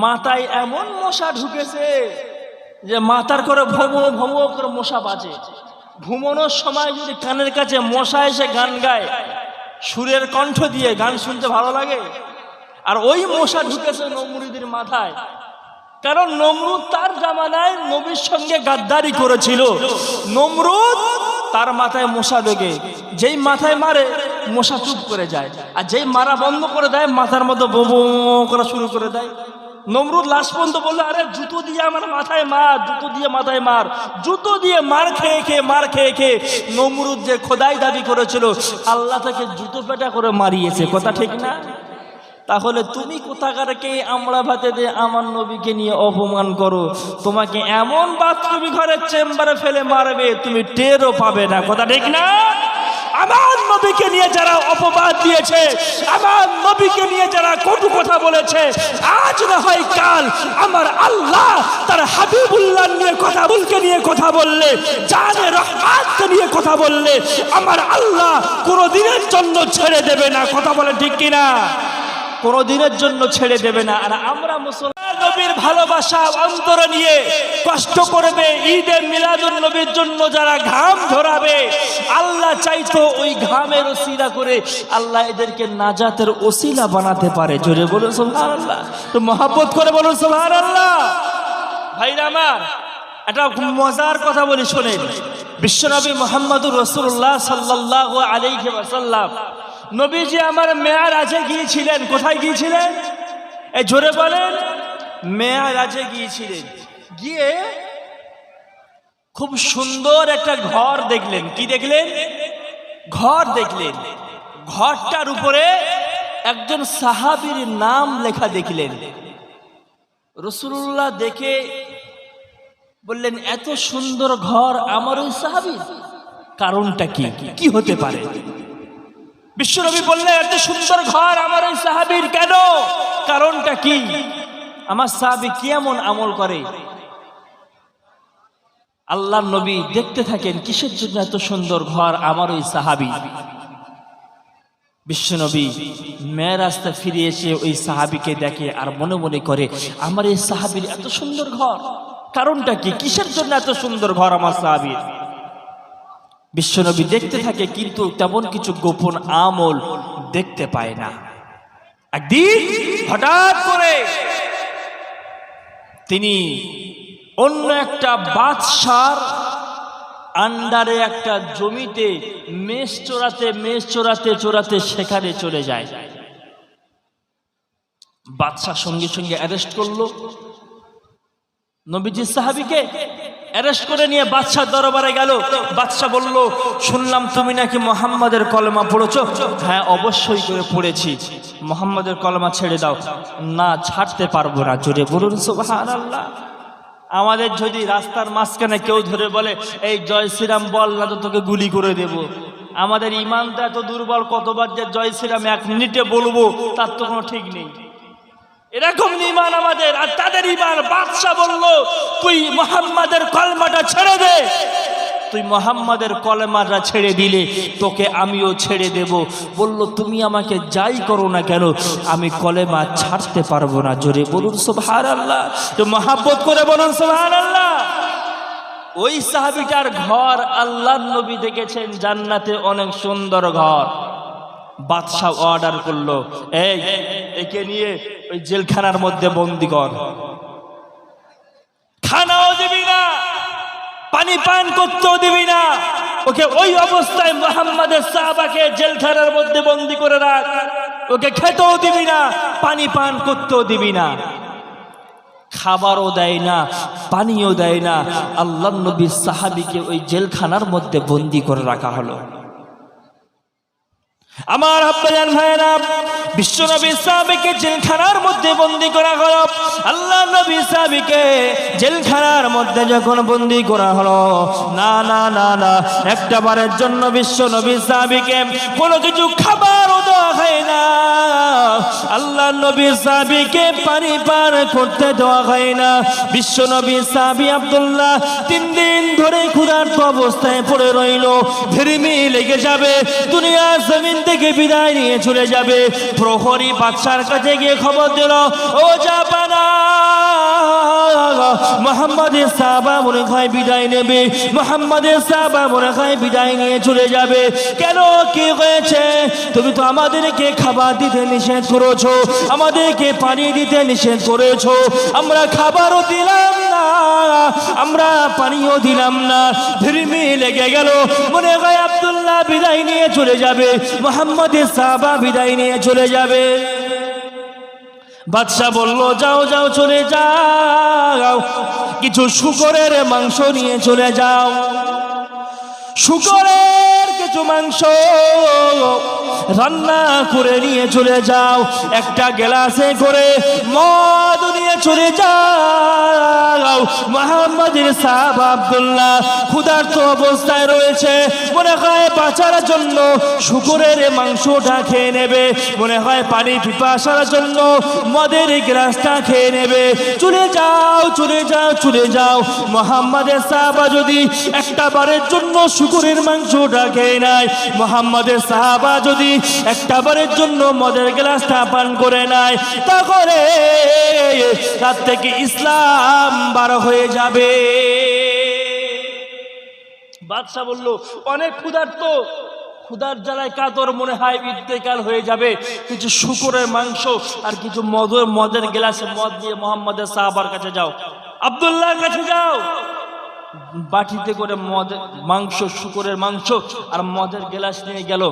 মাথায় এমন মশা ঢুকেছে যে মাথার করে ভমো ভমো করে মশা বাজে। ঘুমানোর সময় যদি কানের কাছে মশা এসে গান গায়, সুরের কণ্ঠ দিয়ে গান শুনতে ভালো লাগে। আর ওই মশা ঢুকেছে নমরুদের মাথায়, কারণ নমরুদ তার জামানায় নবীর সঙ্গে গাদ্দারি করেছিল। নমরুদ তার মাথায় মশা ঢোকে, যেই মাথায় মারে মশা চুপ করে যায়, আর যেই মারা বন্ধ করে দেয় মাথার মতো বোবো করা শুরু করে দেয়। নমরুদ লাশ পর্যন্ত বললো, আরে জুতো দিয়ে আমার মাথায় মার, জুতো দিয়ে মাথায় মার। জুতো দিয়ে মার খেয়ে খেয়ে নমরুদ যে খোদাই দাবি করেছিল, আল্লাহ তাকে জুতো পেটা করে মারিয়েছে। কথা ঠিক না? তাহলে তুমি কোথাকারকে আমরা ভাতে দিয়ে আমার নবীকে নিয়ে অপমান করো, তোমাকে এমন বাথরুম ঘরের চেম্বারে ফেলে মারবে তুমি টেরও পাবে না। কথা ঠিক না? আমার নবীকে নিয়ে যারা অপবাদ দিয়েছে, আমার নবীকে নিয়ে যারা কটু কথা বলেছে, আজ না হয় কাল আমার আল্লাহ তার হাবিবুল্লাহ নিয়ে কথা বললে, জানে রহমাতকে নিয়ে কথা বললে, আমার আল্লাহ কোনোদিনের জন্য ছেড়ে দেবে না। কথা বলে ঠিক কিনা? কোনদিনের জন্য ছেড়ে দেবে না। আর আমরা মুসলমান নবীর ভালোবাসা অন্তরে নিয়ে কষ্ট করবে, ঈদে মিলাদুন নবীর জন্য যারা ঘাম ঝরাবে, আল্লাহ চাইতো ওই ঘামের ওসিলা করে আল্লাহ এদেরকে নাজাতের ওসিলা বানাতে পারে। জোরে বলুন সুবহানাল্লাহ। তো মহব্বত করে বলুন সুবহানাল্লাহ। ভাইরা আমার, একটা মজার কথা বলি শোনেন। বিশ্বনবী মুহাম্মদুর রাসূলুল্লাহ সাল্লাল্লাহু আলাইহি ওয়াসাল্লাম নবীজি আমার মেয়ারাজে গিয়েছিলেন। কোথায় গিয়েছিলেন? এই জোরে বলেন। মেয়ারাজে গিয়েছিলেন। গিয়ে খুব সুন্দর একটা ঘর দেখলেন। কি দেখলেন? ঘর দেখলেন। ঘরটার উপরে একজন সাহাবীর নাম লেখা দেখলেন। রাসূলুল্লাহ দেখে বললেন, এত সুন্দর ঘর আমার ওই সাহাবী? কারণটা কি? কি হতে পারে? বিশ্বনবী বললেন, এত সুন্দর ঘর আমার ওই সাহাবীর কেন? কারণটা কি? আমার সাহাবী কি এমন আমল করে? আল্লাহর নবী দেখতে থাকেন কিসের জন্য এত সুন্দর ঘর আমার ওই সাহাবী। বিশ্বনবী মেরাজে ফিরে এসে ওই সাহাবীকে দেখে আর মনে মনে করে, আমার এই সাহাবীর এত সুন্দর ঘর, কারণটা কি? কিসের জন্য এত সুন্দর ঘর আমার সাহাবীর? বিশ্বনবী দেখতে থাকে, কিন্তু তেমন কিছু গোপন আমল দেখতে পায় না। একদিন হঠাৎ করে তিনি অন্য একটা বাদশার আন্ডারে একটা জমিতে মেষ চোরাতে সেখানে চলে যায়। বাদশা সঙ্গে সঙ্গে অ্যারেস্ট করলো নবীজির সাহাবীকে। অ্যারেস্ট করে নিয়ে বাদশার দরবারে গেল। বাদশা বলল, শুনলাম তুমি নাকি মুহাম্মাদের কলেমা পড়েছো? হ্যাঁ, অবশ্যই করে পড়েছি। মুহাম্মাদের কলেমা ছেড়ে দাও। না, ছাড়তে পারবো না। জোরে বলুন সুবহানাল্লাহ। আমাদের যদি রাস্তার মাঝখানে কেউ ধরে বলে, এই জয় শ্রীরাম বল, না তো তোকে গুলি করে দেব। আমাদের ইমানটা এত দুর্বল, কতবার যে জয় শ্রীরাম 1 মিনিটে বলবো তার তো কোনো ঠিক নেই। এরকম ঈমান আমাদের। আর তাদের ঈমান। বাদশা বলল, তুই মুহাম্মাদের কলেমাটা ছেড়ে দে। তুই মুহাম্মাদের কলেমাটা ছেড়ে দিলে তোকে আমিও ছেড়ে দেব। বলল, তুমি আমাকে যাই করো না কেন, আমি কলেমা ছাড়তে পারবো না। জোরে বলুন সুবহানাল্লাহ। তো মহব্বত করে বলুন সুবহানাল্লাহ। ওই সাহাবীটার ঘর আল্লাহর নবী দেখেছেন জান্নাতে, অনেক সুন্দর ঘর। বাদশা অর্ডার করলো, এই একে নিয়ে ওই জেলখানার মধ্যে বন্দি কর। খানাও দিবি না, পানি পান করতেও দিবি না। ওকে ওই অবস্থায় মুহাম্মাদের সাহাবাকে জেলখানার মধ্যে বন্দি করে রাখ। ওকে খেতেও দিবি না, পানি পান করতেও দিবি না। খাবারও দেয় না, পানিও দেয় না। আল্লাহর নবীর সাহাবীকে ওই জেলখানার মধ্যে বন্দি করে রাখা হলো। আমার আব্বাজান ভাইরা, বিশ্ব নবীর সাহাবীকে জেলখানার মধ্যে বন্দি করা হলো। আল্লাহ নবীর সাহাবীকে জেলখানার মধ্যে যখন বন্দি করা হলো, না না না না, একটা বারের জন্য বিশ্ব নবীর সাহাবীকে কোনো কিছু খাবারও দেওয়া হয় না। আল্লাহ নবীর সাহাবীকে পানি পান করতে দেওয়া হয় না। বিশ্ব নবীর সাহাবী আব্দুল্লাহ 3 দিন ধরে ক্ষুধার্ত অবস্থায় পড়ে রইল। ধর্মী লেগে যাবে, দুনিয়া জমিন থেকে বিদায় নিয়ে চলে যাবে। প্রহরী বাদশার কাছে গিয়ে খবর দিল, ও জাপানা, মুহাম্মাদের সাহাবা মনে হয় বিদায় নেবে, মুহাম্মাদের সাহাবা মনে হয় বিদায় নিয়ে চলে যাবে। কেন, কি হয়েছে? তুমি তো আমাদেরকে খাবার দিতে নিষেধ করেছো, আমাদেরকে পানি দিতে নিষেধ করেছো। আমরা খাবারও দিলাম না, আমরা পানিও দিলাম না। ধর্মী লেগে গেল, মনে হয় আব্দুল্লাহ বিদায় নিয়ে চলে যাবে, মুহাম্মাদের সাহাবা বিদায় নিয়ে চলে যাবে। বাদশা বলল, যাও যাও, চলে যাও, কিছু শূকরের মাংস নিয়ে চলে যাও। শূকরের কিছু মাংস রান্না করে নিয়ে চলে যাও। একটা গ্লাসে করে মদ নিয়ে চলে যাও। মুহাম্মাদের সাহাবা আব্দুল্লাহ ক্ষুধার্ত অবস্থায় রয়েছে, মনে হয় বাঁচার জন্য শূকরের মাংসটা খেয়ে নেবে, মনে হয় পানি পিপাসার জন্য মদের গ্লাসটা খেয়ে নেবে। চলে যাও, চলে যাও, চলে যাও। মুহাম্মাদের সাহাবা যদি একটা বারের জন্য শূকরের মাংসটা খেয়ে নেয়, মুহাম্মাদের সাহাবা যদি একটা বারের জন্য মদের গ্লাসটা পান করে নেয়, তাহলে তার থেকে ইসলাম বার হয়ে যাবে। বাদশা বলল, অনেক ক্ষুধার্ত, ক্ষুধার জ্বালায় কাতর, মনে হয় ইন্তেকাল হয়ে যাবে। কিছু শূকরের মাংস আর কিছু মদের গ্লাসে মদ দিয়ে মুহাম্মাদের সাহাবার কাছে যাও, আব্দুল্লাহর কাছে যাও। বাটিতে করে মাংস, শূকরের মাংস আর মদের গ্লাস নিয়ে গেল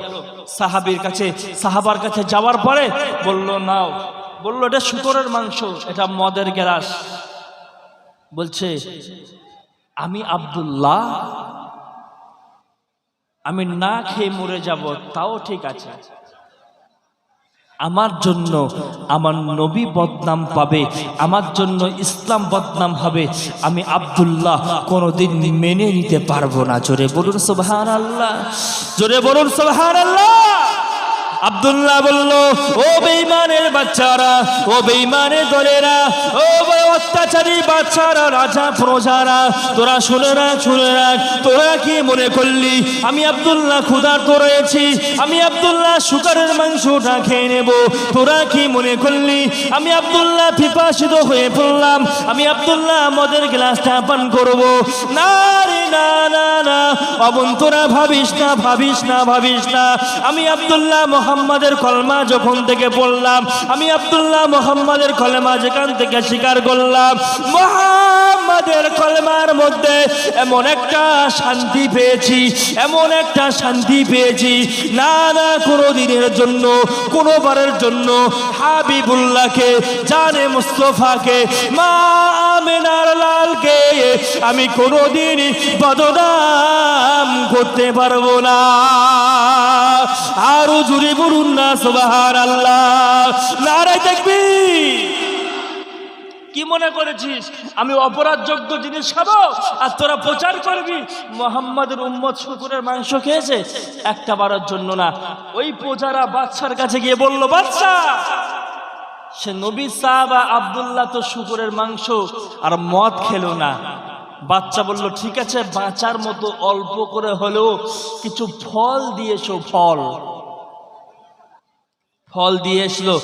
সাহাবীর কাছে। সাহাবার কাছে যাওয়ার পরে বলল, নাও। বলল, এটা শূকরের মাংস, এটা মদের গ্লাস। বলছে, আমি আব্দুল্লাহ, আমি না খেয়ে মরে যাব তাও ঠিক আছে, আমার জন্য আমার নবী বদনাম পাবে, আমার জন্য ইসলাম বদনাম হবে, আমি আব্দুল্লাহ কোনোদিন মেনে নিতে পারবো না। জোরে বলুন সুবহানাল্লাহ, জোরে বলুন সুবহানাল্লাহ। আব্দুল্লাহ বলল, ও বেঈমানের বাচ্চারা, ও বেঈমানের দলেরা, ও অত্যাচারী বাচ্চারা, রাজা প্রজারা, তোরা শুনে রাখ, শুনে রাখ। তোরা কি মনে করলি আমি আব্দুল্লাহ ক্ষুধার্ত রয়েছি, আমি আব্দুল্লাহ শূকরের মাংসটা খেয়ে নেব? তোরা কি মনে করলি আমি আব্দুল্লাহ পিপাসিত হয়ে পড়লাম, আমি আব্দুল্লাহ মদের গ্লাসটা পান করব? না রে, না না না, অবন্তরা ভাবিস না, ভাবিস না, ভাবিস না। আমি আব্দুল্লাহ মুহাম্মাদের কলমা যখন থেকে পড়লাম, আমি আব্দুল্লাহ মুহাম্মাদের কলেমা যেখান থেকে স্বীকার করলাম, বললাম মুহাম্মাদের কলমার মধ্যে এমন একটা শান্তি পেয়েছি, এমন একটা শান্তি পেয়েছি, না না কোনো দিনের জন্য, কোনো বারের জন্য হাবিবুল্লাহকে, জানে মুস্তফাকে, মা আমেনার লালকে আমি কোনোদিন বদনাম করতে পারবো না। আরো জুড়ে বলুন না সুবহানাল্লাহ, নারে তাকবীর। কি মনে করেছিস আমি অপরাধযোগ্য জিনিস খাবো আর তোরা প্রচার করবি মুহাম্মাদের উম্মত শুকরের মাংস খেয়েছে? একটা বারের জন্য না। ওই প্রজারা বাদশার কাছে গিয়ে বলল, বাদশা, সে নবী সাহাবা আব্দুল্লাহ তো শুকরের মাংস আর মদ খেলো না। বাচ্চা বলল, ঠিক আছে, বাঁচার মতো অল্প করে হলেও কিছু ফল দিয়ে এসো। ফল দিয়ে এসলো।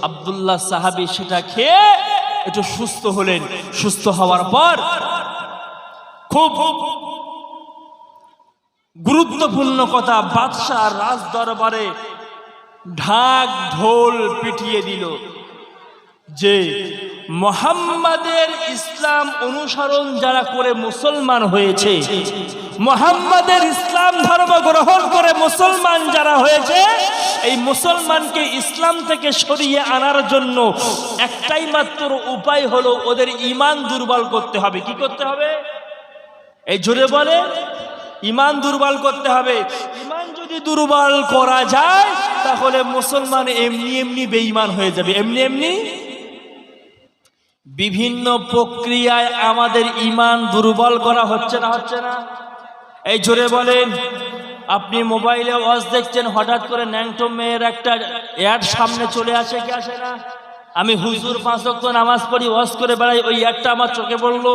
আব্দুল্লাহ সাহাবী সেটা খেয়ে একটু সুস্থ হলেন। সুস্থ হওয়ার পর খুব গুরুত্বপূর্ণ কথা, বাদশাহ রাজ দরবারে ঢাক ঢোল পিটিয়ে দিল যে মুহাম্মাদের ইসলাম অনুসরণ যারা করে মুসলমান হয়েছে, মুহাম্মাদের ইসলাম ধর্ম গ্রহণ করে মুসলমান যারা হয়েছে, এই মুসলমানকে ইসলাম থেকে সরিয়ে আনার জন্য একটাই মাত্র উপায় হলো ওদের ঈমান দুর্বল করতে হবে। কি করতে হবে? এই জোরে বলে, ঈমান দুর্বল করতে হবে। ঈমান যদি দুর্বল করা যায় তাহলে মুসলমান এমনি এমনি বেঈমান হয়ে যাবে। এমনি এমনি বিভিন্ন প্রক্রিয়ায় আমাদের ঈমান দুর্বল করা হচ্ছে না? এই জোরে বলেন। আপনি মোবাইলে ওয়াজ দেখছেন, হঠাৎ করে ন্যাংটো মেয়ের একটা অ্যাড সামনে চলে আসে, কি আসে না? আমি হুজুর 5 ওয়াক্ত নামাজ পড়ি, ওয়াজ করে বেড়াই, ওই অ্যাডটা আমার চোখে পড়লো।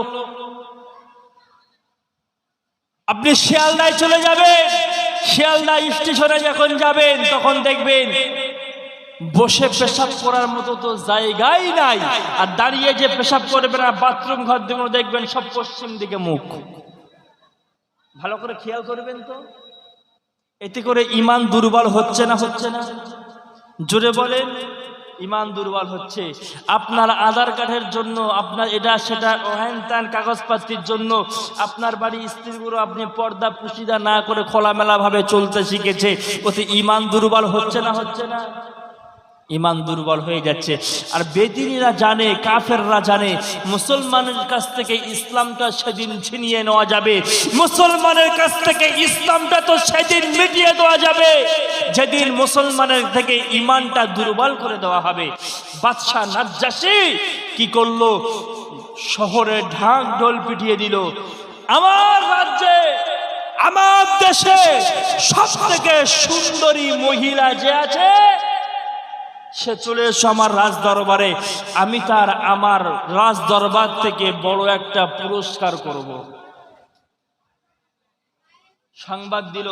আপনি শিয়ালদায় চলে যাবেন, শিয়ালদা স্টেশনে যখন যাবেন তখন দেখবেন বসে পেশাব করার মতো তো জায়গাই নাই, আর দাঁড়িয়ে যে পেশাব করবে না বাথরুম ঘর দিকে দেখবেন সব পশ্চিম দিকে মুখ। ভালো করে খেয়াল করবেন তো। এতে করে ঈমান দুর্বল হচ্ছে না? জোরে বলেন। ঈমান দুর্বল হচ্ছে। আপনার আধার কার্ডের জন্য, আপনার এটা সেটা হ্যান ত্যান কাগজপত্রের জন্য আপনার বাড়ি স্ত্রীগুলো আপনি পর্দা পুশিদা না করে খোলামেলা ভাবে চলতে শিখেছে, ওতে ঈমান দুর্বল হচ্ছে না? ঈমান দুর্বল হয়ে যাচ্ছে। আর বেদিনীরা জানে, কাফেররা জানে, মুসলমানের কাছ থেকে ইসলামটা সেদিন ছিনিয়ে নেওয়া যাবে, মুসলমানের কাছ থেকে ইসলামটা তো সেদিন মিটিয়ে দেওয়া যাবে যেদিন মুসলমানের থেকে ঈমানটা দুর্বল করে দেওয়া হবে। বাদশাহ নাজ্জাশী কি করলো? শহরে ঢাক ঢোল পিটিয়ে দিল। আমার রাজ্যে, আমার দেশে সবথেকে সুন্দরী মহিলা যে আছে সে চলে এসো আমার রাজ দরবারে, আমি তার আমার রাজ দরবার থেকে বড় একটা পুরস্কার করব। সংবাদ দিল,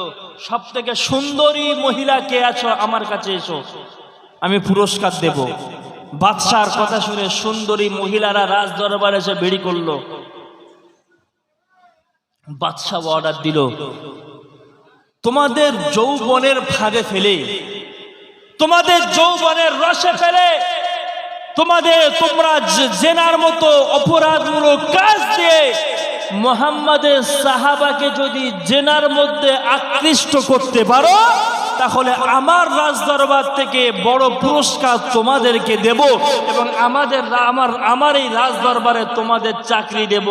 সব থেকে সুন্দরী মহিলা কে আছো আমার কাছে এসো, আমি পুরস্কার দেব। বাদশার কথা শুনে সুন্দরী মহিলারা রাজ দরবারে এসে ভিড় করলো। বাদশাহ অর্ডার দিল, তোমাদের যৌবনের ফাঁদে ফেলে, তোমাদের যৌবনের রসে ফেলে, তোমরা জেনার মতো অপরাধমূলক কাজ দিয়ে মুহাম্মাদের সাহাবাকে যদি জেনার মধ্যে আকৃষ্ট করতে পারো তাহলে আমার রাজ দরবার থেকে বড় পুরস্কার তোমাদেরকে দেব এবং আমার এই রাজ দরবারে তোমাদের চাকরি দেব।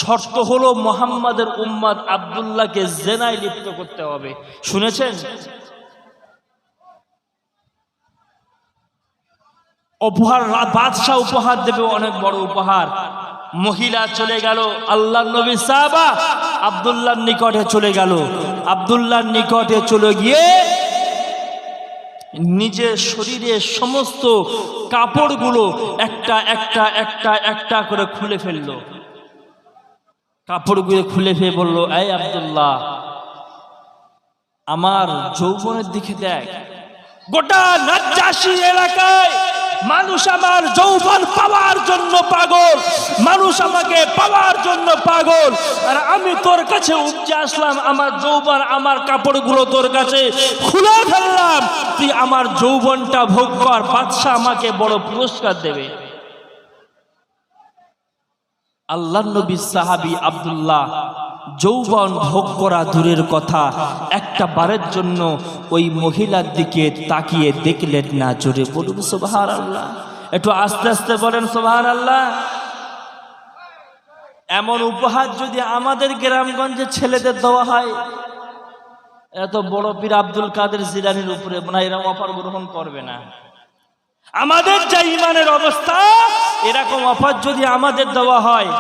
শর্ত হলো মুহাম্মাদের উম্মত আব্দুল্লাহকে জেনায় লিপ্ত করতে হবে। শুনেছেন? উপহার, বাদশাহ উপহার দেবে, অনেক বড় উপহার। মহিলা চলে গেল, আল্লাহর নবী সাহাবা আব্দুল্লাহর নিকটে চলে গেল। আব্দুল্লাহর নিকটে চলে গিয়ে নিজের শরীরের সমস্ত কাপড়গুলো একটা একটা একটা একটা করে খুলে ফেললো। কাপড়গুলো খুলে ফেলে বলল, এই আব্দুল্লাহ, আমার যৌবনের দিকে দেখ। গোটা নাজ্জাশী এলাকায় মানুষ আমার যৌবন পাওয়ার জন্য পাগল, মানুষ আমাকে পাওয়ার জন্য পাগল, আর আমি তোর কাছে উপচে আসলাম, আমার যৌবন, আমার কাপড়গুলো তোর কাছে খুলে ফেললাম, তুই আমার যৌবনটা ভোগ কর, বাদশা আমাকে বড় পুরস্কার দেবে। আল্লাহর নবী সাহাবী আব্দুল্লাহ যৌবন ভোগ করা দূরের কথা, একটা বারের জন্য ওই মহিলার দিকে তাকিয়ে দেখলেন না। জোরে বলুন সুবহানাল্লাহ, একটু আস্তে আস্তে বলেন সুবহানাল্লাহ। এমন উপহার যদি আমাদের গ্রামগঞ্জে ছেলেদের দেওয়া হয়, এত বড় পীর আব্দুল কাদের জিলানীর উপরে না, এরকম অফার গ্রহণ করবে না। আমাদের যা ইমানের অবস্থা, এরকম অফার যদি আমাদের দেওয়া হয়,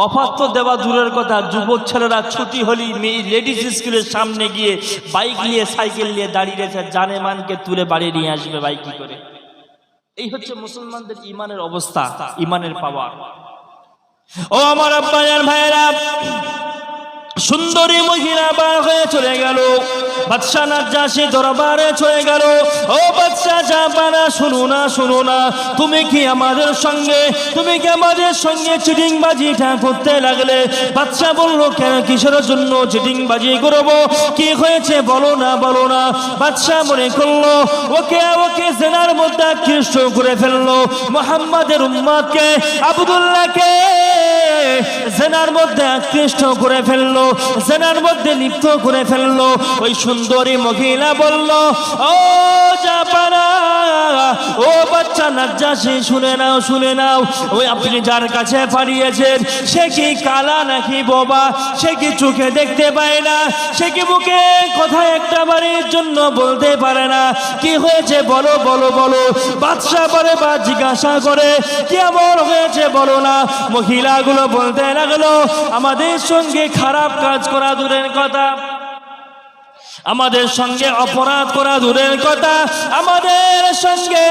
অফার তো দেওয়া দূরের কথা, যুবক ছেলেরা ছুটি হলি লেডিস স্কুলের সামনে গিয়ে বাইক নিয়ে সাইকেল নিয়ে দাঁড়িয়ে রয়েছে, জানেমানকে তুলে বাড়ি নিয়ে আসবে বাইকে করে। এই হচ্ছে মুসলমানদের ইমানের অবস্থা, ইমানের পাওয়ার। ও আমার আব্বাজান ভাইয়েরা, সুন্দরী মহিলা বার হয়ে চলে গেল, বাদশা নাজ্জাশী দরবারে চলে গেল। ও বাদশা জাহাপানা, শুনো না শুনো না, তুমি কি আমাদের সঙ্গে চিটিংবাজিটা করতে লাগলে? বাদশা বলল, কেন, কিসের জন্য চিটিংবাজি করব? কি হয়েছে বলো না বলো না। বাদশা মনে করলো ওকে জেনার মধ্যে আকৃষ্ট করে ফেললো, মুহাম্মাদের উম্মতকে আব্দুল্লাহকে জেনার মধ্যে আকৃষ্ট করে ফেললো, জেনার মধ্যে লিপ্ত করে ফেললো। ওই সুন্দরী মহিলা বলল, ও জাপানা, ও বাচ্চা নাজ্জাশী, শুনে নাও শুনে নাও, ওই আপনি যার কাছে পাঠিয়েছেন সে কি কালা নাকি বোবা? সে কি চোখে দেখতে পায় না? সে কি মুখে কথা একটা বারের জন্য বলতে পারে না? কি হয়েছে বলো বলো বলো। বাদশা পরে বা জিজ্ঞাসা করে, কি এমন হয়েছে বলো না। মহিলাগুলো বলতে লাগলো, আমাদের সঙ্গে খারাপ কাজ করা দূরের কথা, আমাদের সঙ্গে অপরাধ করা দূরের কথা, আমাদের সঙ্গে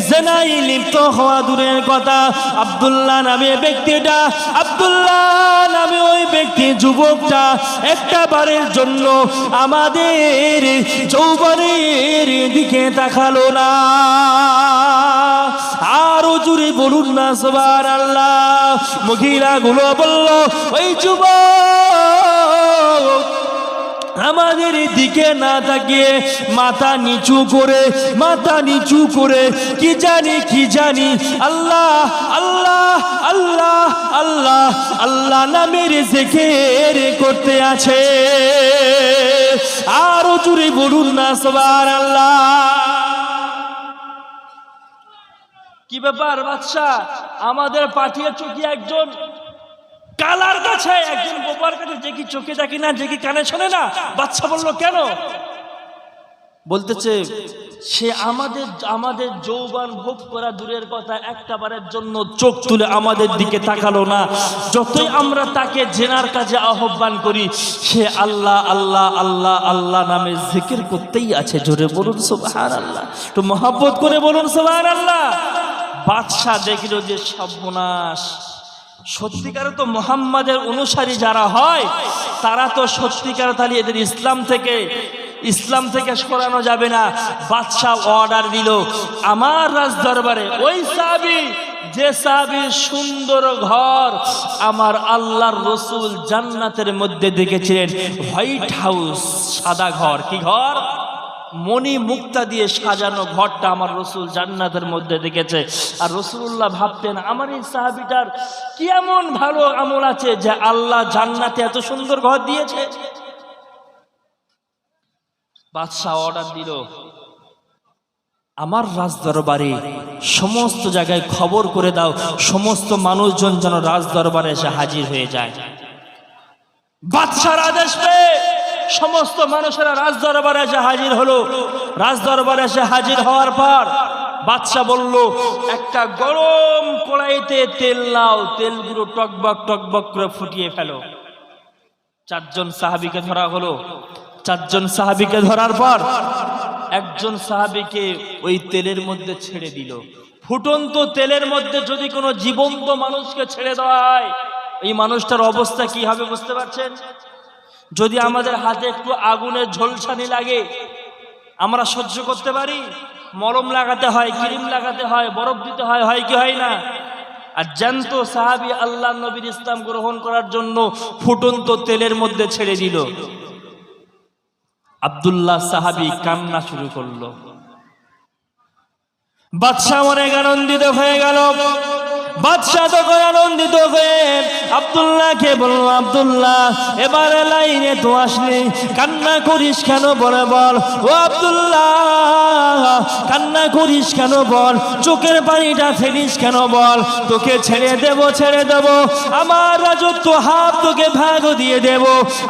জেনায় লিপ্ত হওয়া দূরের কথা, আব্দুল্লাহ নামে ব্যক্তিটা, আব্দুল্লাহ নামে ওই ব্যক্তি যুবকটা একটা বারের জন্য আমাদের যৌবনের দিকে তাকালো না। আরো জোরে বলুন না সুবহানাল্লাহ। মহিলাগুলো বলল, ওই যুবক আমাদের দিকে না তাকিয়ে মাথা নিচু করে কি জানি আল্লাহ আল্লাহ আল্লাহ আল্লাহ আল্লাহ নামের জিকির করতে আছে। আরো জোরে বলুন না সুবহানাল্লাহ। কি ব্যাপার বাদশা, আমাদের পাঠিয়েছ কি একজন কালার কাছে, একজন বোবার কাছে, যে কি চোখে দেখে না, যে কি কানে শোনে না? বাদশা বলল, কেন? বলতেছে, সে আমাদের যৌবন ভোগ করা দূরের কথা, একটা বারের জন্য চোখ তুলে আমাদের দিকে তাকালো না। যতই আমরা তাকে জেনার কাজে আহ্বান করি, সে আল্লাহ আল্লাহ আল্লাহ আল্লাহ নামে জিকির করতেই আছে। জোরে বলুন সুবহানাল্লাহ, তো মহব্বত করে বলুন সুবহানাল্লাহ। বাদশা দেখল যে সর্বনাশ, সত্যিকারে তো মুহাম্মাদের অনুসারী যারা হয় তারা তো সত্যিকার, তাহলে এদের ইসলাম থেকে সরানো যাবে না। বাদশা অর্ডার দিল, আমার রাজ দরবারে ওই সাহাবী, যে সাহাবীর সুন্দর ঘর আমার আল্লাহর রসুল জান্নাতের মধ্যে দেখেছিলেন, হোয়াইট হাউস, সাদা ঘর, কি ঘর? মণি মুক্তা দিয়ে সাজানো ঘরটা আমার রসুল জান্নাতের মধ্যে দেখেছে। আর রসুল্লাহ ভাবতেন, আমার এই সাহাবীটার কি এমন ভালো আমল আছে যে আল্লাহ জান্নাতে এত সুন্দর ঘর দিয়েছে। বাদশাহ অর্ডার দিল, আমার রাজ দরবারে সমস্ত জায়গায় খবর করে দাও, সমস্ত মানুষজন যেন রাজ দরবারে এসে হাজির হয়ে যায়। বাদশার আদেশ পেয়ে সমস্ত মানুষেরা রাজ দরবারে এসে হাজির হলো। রাজ দরবারে এসে হাজির হওয়ার পর বাদশা বলল, একটা গরম কড়াইতে তেল নাও, তেলগুলো টকবক টকবক করে ফুটিয়ে ফেলো। চারজন সাহাবীকে ধরা হলো। চারজন সাহাবীকে ধরার পর একজন সাহাবীকে ওই তেলের মধ্যে ছেড়ে দিল। ফুটন্ত তেলের মধ্যে যদি কোনো জীবন্ত মানুষকে ছেড়ে দেওয়া হয়, এই মানুষটার অবস্থা কি হবে বুঝতে পারছেন? যদি আমাদের হাতে একটু আগুনের ঝলসানি লাগে, আমরা সহ্য করতে পারি? মলম লাগাতে হয়, ক্রিম লাগাতে হয়, বরফ দিতে হয়, হয় কি হয় না? আর জ্যান্ত সাহাবী আল্লাহ নবীর ইসলাম গ্রহণ করার জন্য ফুটন্ত তেলের মধ্যে ছেড়ে দিল। আব্দুল্লাহ সাহাবী কান্না শুরু করলো। বাদশা অনেক আনন্দিত হয়ে গেল। বাদশাহ তখন আনন্দিত হয়ে আব্দুল্লাহকে বলল, আব্দুল্লাহ এবারে লাইনে তো আসলি, কান্না করিস কেন বলে বল। ও আব্দুল্লাহ কান্না করিস কেন বল, চোখের পানিটা ফেলিস কেন বল। তোকে ছেড়ে দেব, ছেড়ে দেব, আমার রাজত্ব হাফ তোকে ভাগ দিয়ে দেব।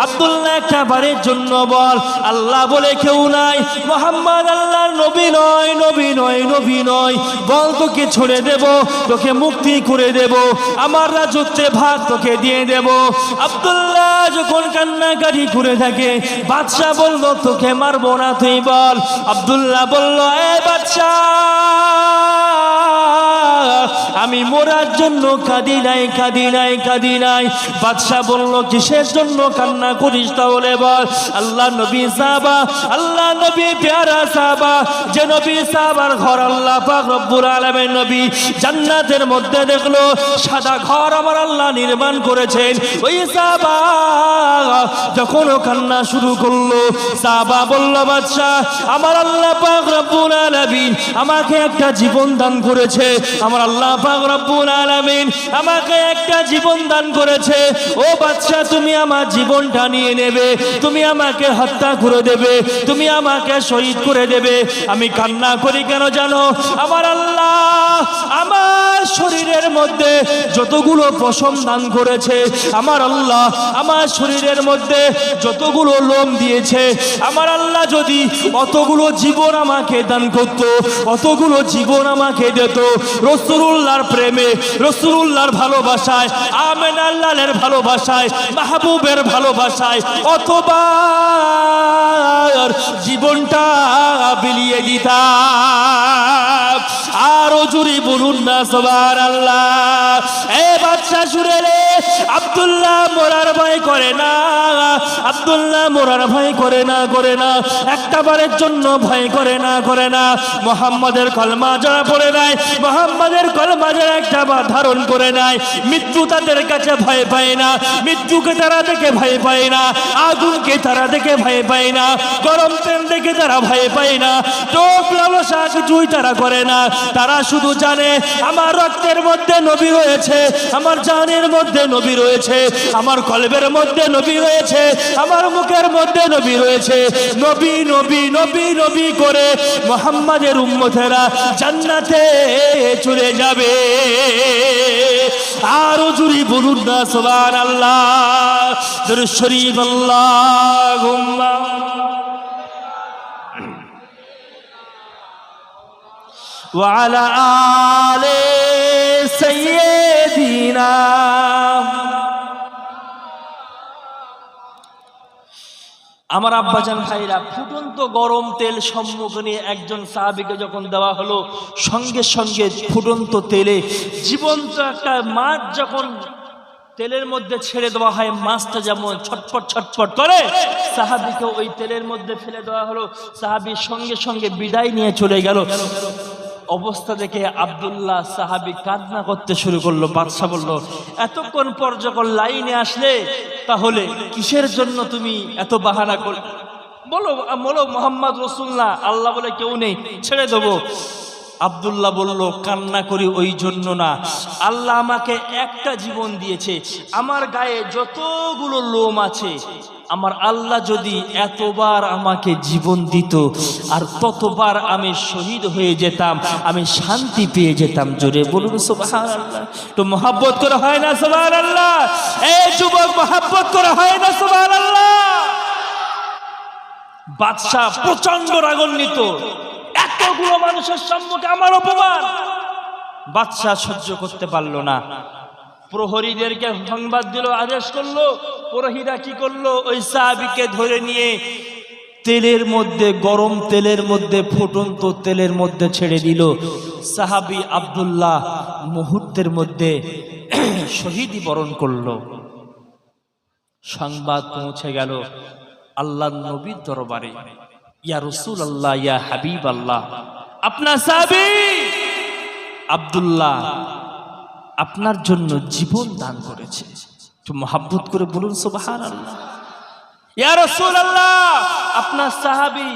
আব্দুল্লাহ একটা বারের জন্য বল, আল্লাহ বলে কেউ নাই, মুহাম্মদ আল্লাহর নবী নয়, নবী নয়, নবী নয়, বল তোকে ছেড়ে দেব, তোকে মুক্তি করে দেব, আমার রাজত্বে ভাগ তোকে দিয়ে দেব। আব্দুল্লাহ যখন কান্নাকাটি করে থাকে, বাদশা বলল তোকে মারবো না, তুই বল। আব্দুল্লাহ বলল, এ বাদশা আমি মরার জন্য কাঁদি নাই, কাঁদি নাই, কাঁদি নাই। বাদশা বলল কিসের জন্য কান্না করিস তাহলে বল। আল্লাহ নবী সাহাবা, আল্লাহ নবী প্যারা সাহাবা, যে নবী সাহাবার ঘর আল্লাহ পাক রব্বুল আলামিন নবী জান্নাতের মধ্যে দেখলো সাদা ঘর আমার আল্লাহ নির্মাণ করেছেন। ওই সাহাবা যখন ও কান্না শুরু করলো, সাহাবা বলল বাদশা আমার আল্লাহ পাক রব্বুল আলামিন আমাকে একটা জীবন দান করেছে, আমার আল্লাহ পাক রব্বুল আলামিন আমাকে একটা জীবন দান করেছে। ও বাদশা তুমি আমার জীবনটা নিয়ে নেবে, তুমি আমাকে হত্যা করে দেবে, তুমি আমাকে শহীদ করে দেবে। আমি কান্না করি কেন জানো? আমার আল্লাহ আমার শরীরের মধ্যে যতগুলো পশম দান করেছে, আমার আল্লাহ আমার শরীরের মধ্যে যতগুলো লোম দিয়েছে, আমার আল্লাহ যদি অতগুলো জীবন আমাকে দান করত, অতগুলো জীবন আমাকে দিত রাসূলুল্লাহর প্রেমে, রাসূলুল্লাহর ভালোবাসায়, আমেনা আল্লাহর ভালোবাসায়, মাহবুবের ভালোবাসায়, অথবা জীবনটা বিলিয়ে দিতাম। আরো জোরে বলুন না সুবহানাল্লাহ। এ বাদশা শুনে রে, আব্দুল্লাহ মরার ভয় করে না, আব্দুল্লাহ মরার ভয় করে না, করে না, একটা বারের জন্য ভয় করে না, করে না। মুহাম্মাদের কলমা যারা পড়ে নাই, মুহাম্মাদের কলমা যারা একটা বার ধারণ করে নাই, মৃত্যু তাদের কাছে ভয় পায় না, মৃত্যুকে তারা দেখে ভয় পায় না, আগুনকে তারা দেখে ভয় পায় না, গরম তেল দেখে তারা ভয় পায় না, টোপ লালসা কিছুই তারা করে না। তারা শুধু জানে আমার রক্তের মধ্যে নবী রয়েছে, আমার জানের মধ্যে নবী রয়েছে, আমার কলবের মধ্যে নবী রয়েছে, আমার মুখের মধ্যে নবী রয়েছে। নবী নবী নবী নবী করে মুহাম্মাদের উম্মতেরা জান্নাতে চলে যাবে। আরো জোরে বলুন না সুবহানাল্লাহ। দরুদ শরীফ আল্লাহুম্মা ওয়া আলা আলি সাইয়্যিদিনা। আমার আব্বাজান ভাইরা, ফুটন্ত গরম তেল সম্মুখে নিয়ে একজন সাহাবীকে যখন দেওয়া হলো, সঙ্গে সঙ্গে ফুটন্ত তেলে জীবন্ত একটা মাছ যখন তেলের মধ্যে ছেড়ে দেওয়া হয়, মাছটা যেমন ছটফট ছটফট করে, সাহাবীকে ওই তেলের মধ্যে ফেলে দেওয়া হলো। সাহাবীর সঙ্গে সঙ্গে বিদায় নিয়ে চলে গেল। অবস্থা দেখে আব্দুল্লাহ সাহাবী কান্না করতে শুরু করলো। বাদশা বলল, এতক্ষণ পর যখন লাইনে আসলে, তাহলে কিসের জন্য তুমি এত বাহানা করলে? বলো বলো মুহাম্মদ রাসূলুল্লাহ, আল্লাহ বলে কেউ নেই, ছেড়ে দেবো। আব্দুল্লাহ বলল, কান্না করি ওই জন্য না, আল্লাহ আমাকে একটা জীবন দিয়েছে, আমার গায়ে যতগুলো লোম আছে, আমার আল্লাহ যদি এতবার আমাকে জীবন দিত আর ততবার আমি শহীদ হয়ে যেতাম, আমি শান্তি পেয়ে যেতাম। জোরে বলুন সুবহানাল্লাহ। তো মহব্বত করা হয় না সুবহানাল্লাহ? এই যুবক, মহব্বত করা হয় না সুবহানাল্লাহ? বাদশা প্রচন্ড রাগান্বিত, এতগুলো মানুষের সম্মুখে আমার অপমান। বাদশা সহ্য করতে পারলো না, প্রহরীদেরকে সংবাদ দিল, আদেশ করলো। প্রহরীরা কি করলো? ওই সাহাবীকে ধরে নিয়ে তেলের মধ্যে, গরম তেলের মধ্যে, ফুটন্ত তেলের মধ্যে ছেড়ে দিল। সাহাবী আব্দুল্লাহ মুহূর্তের মধ্যে শহীদি বরণ করলো। সংবাদ পৌঁছে গেল আল্লাহর নবীর দরবারে, ইয়া রাসূলুল্লাহ, ইয়া হাবিবাল্লাহ, আপনার সাহাবী আব্দুল্লাহ আপনার জন্য জীবন দান করেছে। একটু মহব্বত করে বলুন সুবহানাল্লাহ। ইয়া রাসূলুল্লাহ, আপনার সাহাবী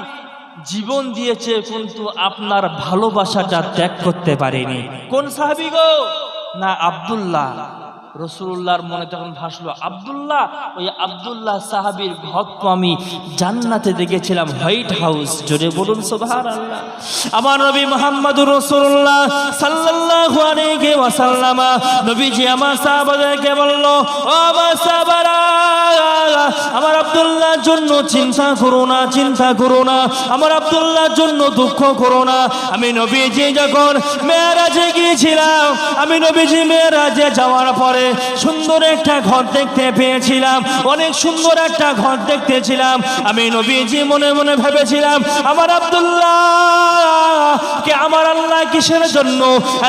জীবন দিয়েছে, কিন্তু আপনার ভালোবাসাটা ত্যাগ করতে পারেনি। কোন সাহাবী গো? না আব্দুল্লাহ। রসুল্লাহর মনে তখন ভাসলো আব্দুল্লাহ, ওই আব্দুল্লাহ সাহাবীর ঘর তো আমি জান্নাতে দেখেছিলাম, হোয়াইট হাউস। জোরে বলুন সুবহানাল্লাহ। আমার নবী মুহাম্মদুর রাসূলুল্লাহ সাল্লাল্লাহু আলাইহি ওয়াসাল্লাম নবীজি আমার সাহাবাদেরকে বলল, ও আমার সাহাবারা, আমার আব্দুল্লাহর জন্য চিন্তা করো না, চিন্তা করো না, আমার আব্দুল্লাহর জন্য দুঃখ করো না। আমি নবীজি যখন মেরাজে গিয়েছিলাম, আমি নবীজি মেরাজে যাওয়ার পরে সুন্দর একটা ঘর দেখতে পেয়েছিলাম, অনেক সুন্দর একটা ঘর দেখতেছিলাম। আমি নবীজি মনে মনে ভেবেছিলাম, আমার আব্দুল্লাহ কে আমার আল্লাহ কিসের জন্য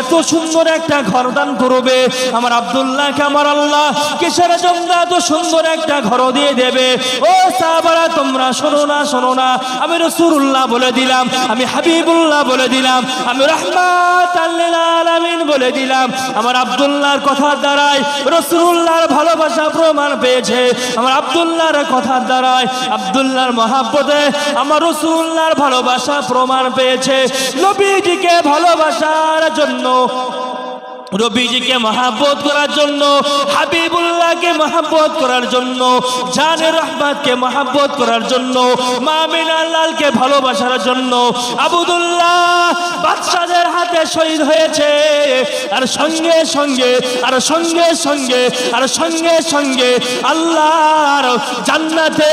এত সুন্দর একটা ঘর দান করবে, আমার আব্দুল্লাহকে আমার আল্লাহ কিসের জন্য এত সুন্দর একটা ঘর দিয়ে দেবে। ও সাহাবারা তোমরা শোনো না, শোনো না, আমি রাসূলুল্লাহ বলে দিলাম, আমি হাবিবুল্লাহ বলে দিলাম, আমি রাহমাতাল লিল আলামিন বলে দিলাম। আমার আব্দুল্লাহর কথার দ্বারাই রাসূলুল্লাহর ভালোবাসা প্রমাণ পেয়েছে, আমার আব্দুল্লাহর কথার দ্বারাই আব্দুল্লাহর মহব্বতে আমার রাসূলুল্লাহর ভালোবাসা প্রমাণ পেয়েছে। নবীজিকে ভালোবাসার জন্য, নবীজিকে মহব্বত করার জন্য, হাবিবুল্লাহকে মহব্বত করার জন্য, জানে রহমতকে মহব্বত করার জন্য, মামিনা লালকে ভালোবাসার জন্য আবদুল্লাহ বাদশাদের হাতে শহীদ হয়েছে। আর সঙ্গে সঙ্গে আর সঙ্গে সঙ্গে আর সঙ্গে সঙ্গে আল্লাহর জান্নাতে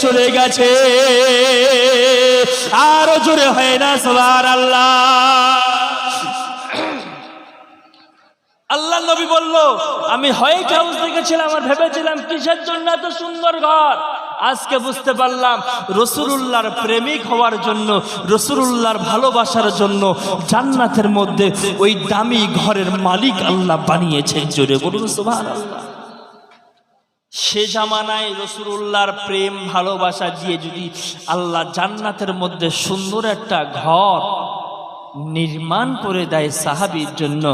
চলে গেছে। আরো জোরে হয় না সুবহানাল্লাহ। আল্লাহ নবী বলল, আমি হোয়াইট হাউস দেখেছিলাম আর ভেবেছিলাম কিসের জন্য এত সুন্দর ঘর। আজকে বুঝতে পারলাম রাসূলুল্লাহর প্রেমিক হওয়ার জন্য, রাসূলুল্লাহর ভালোবাসার জন্য জান্নাতের মধ্যে ওই দামি ঘরের মালিক আল্লাহ বানিয়েছেন। জোরে বলুন সুবহানাল্লাহ। সে জামানায় রাসূলুল্লাহর প্রেম ভালোবাসা দিয়ে যদি আল্লাহ জান্নাতের মধ্যে সুন্দর একটা ঘর নির্মাণ করে দেয় সাহাবীর জন্য,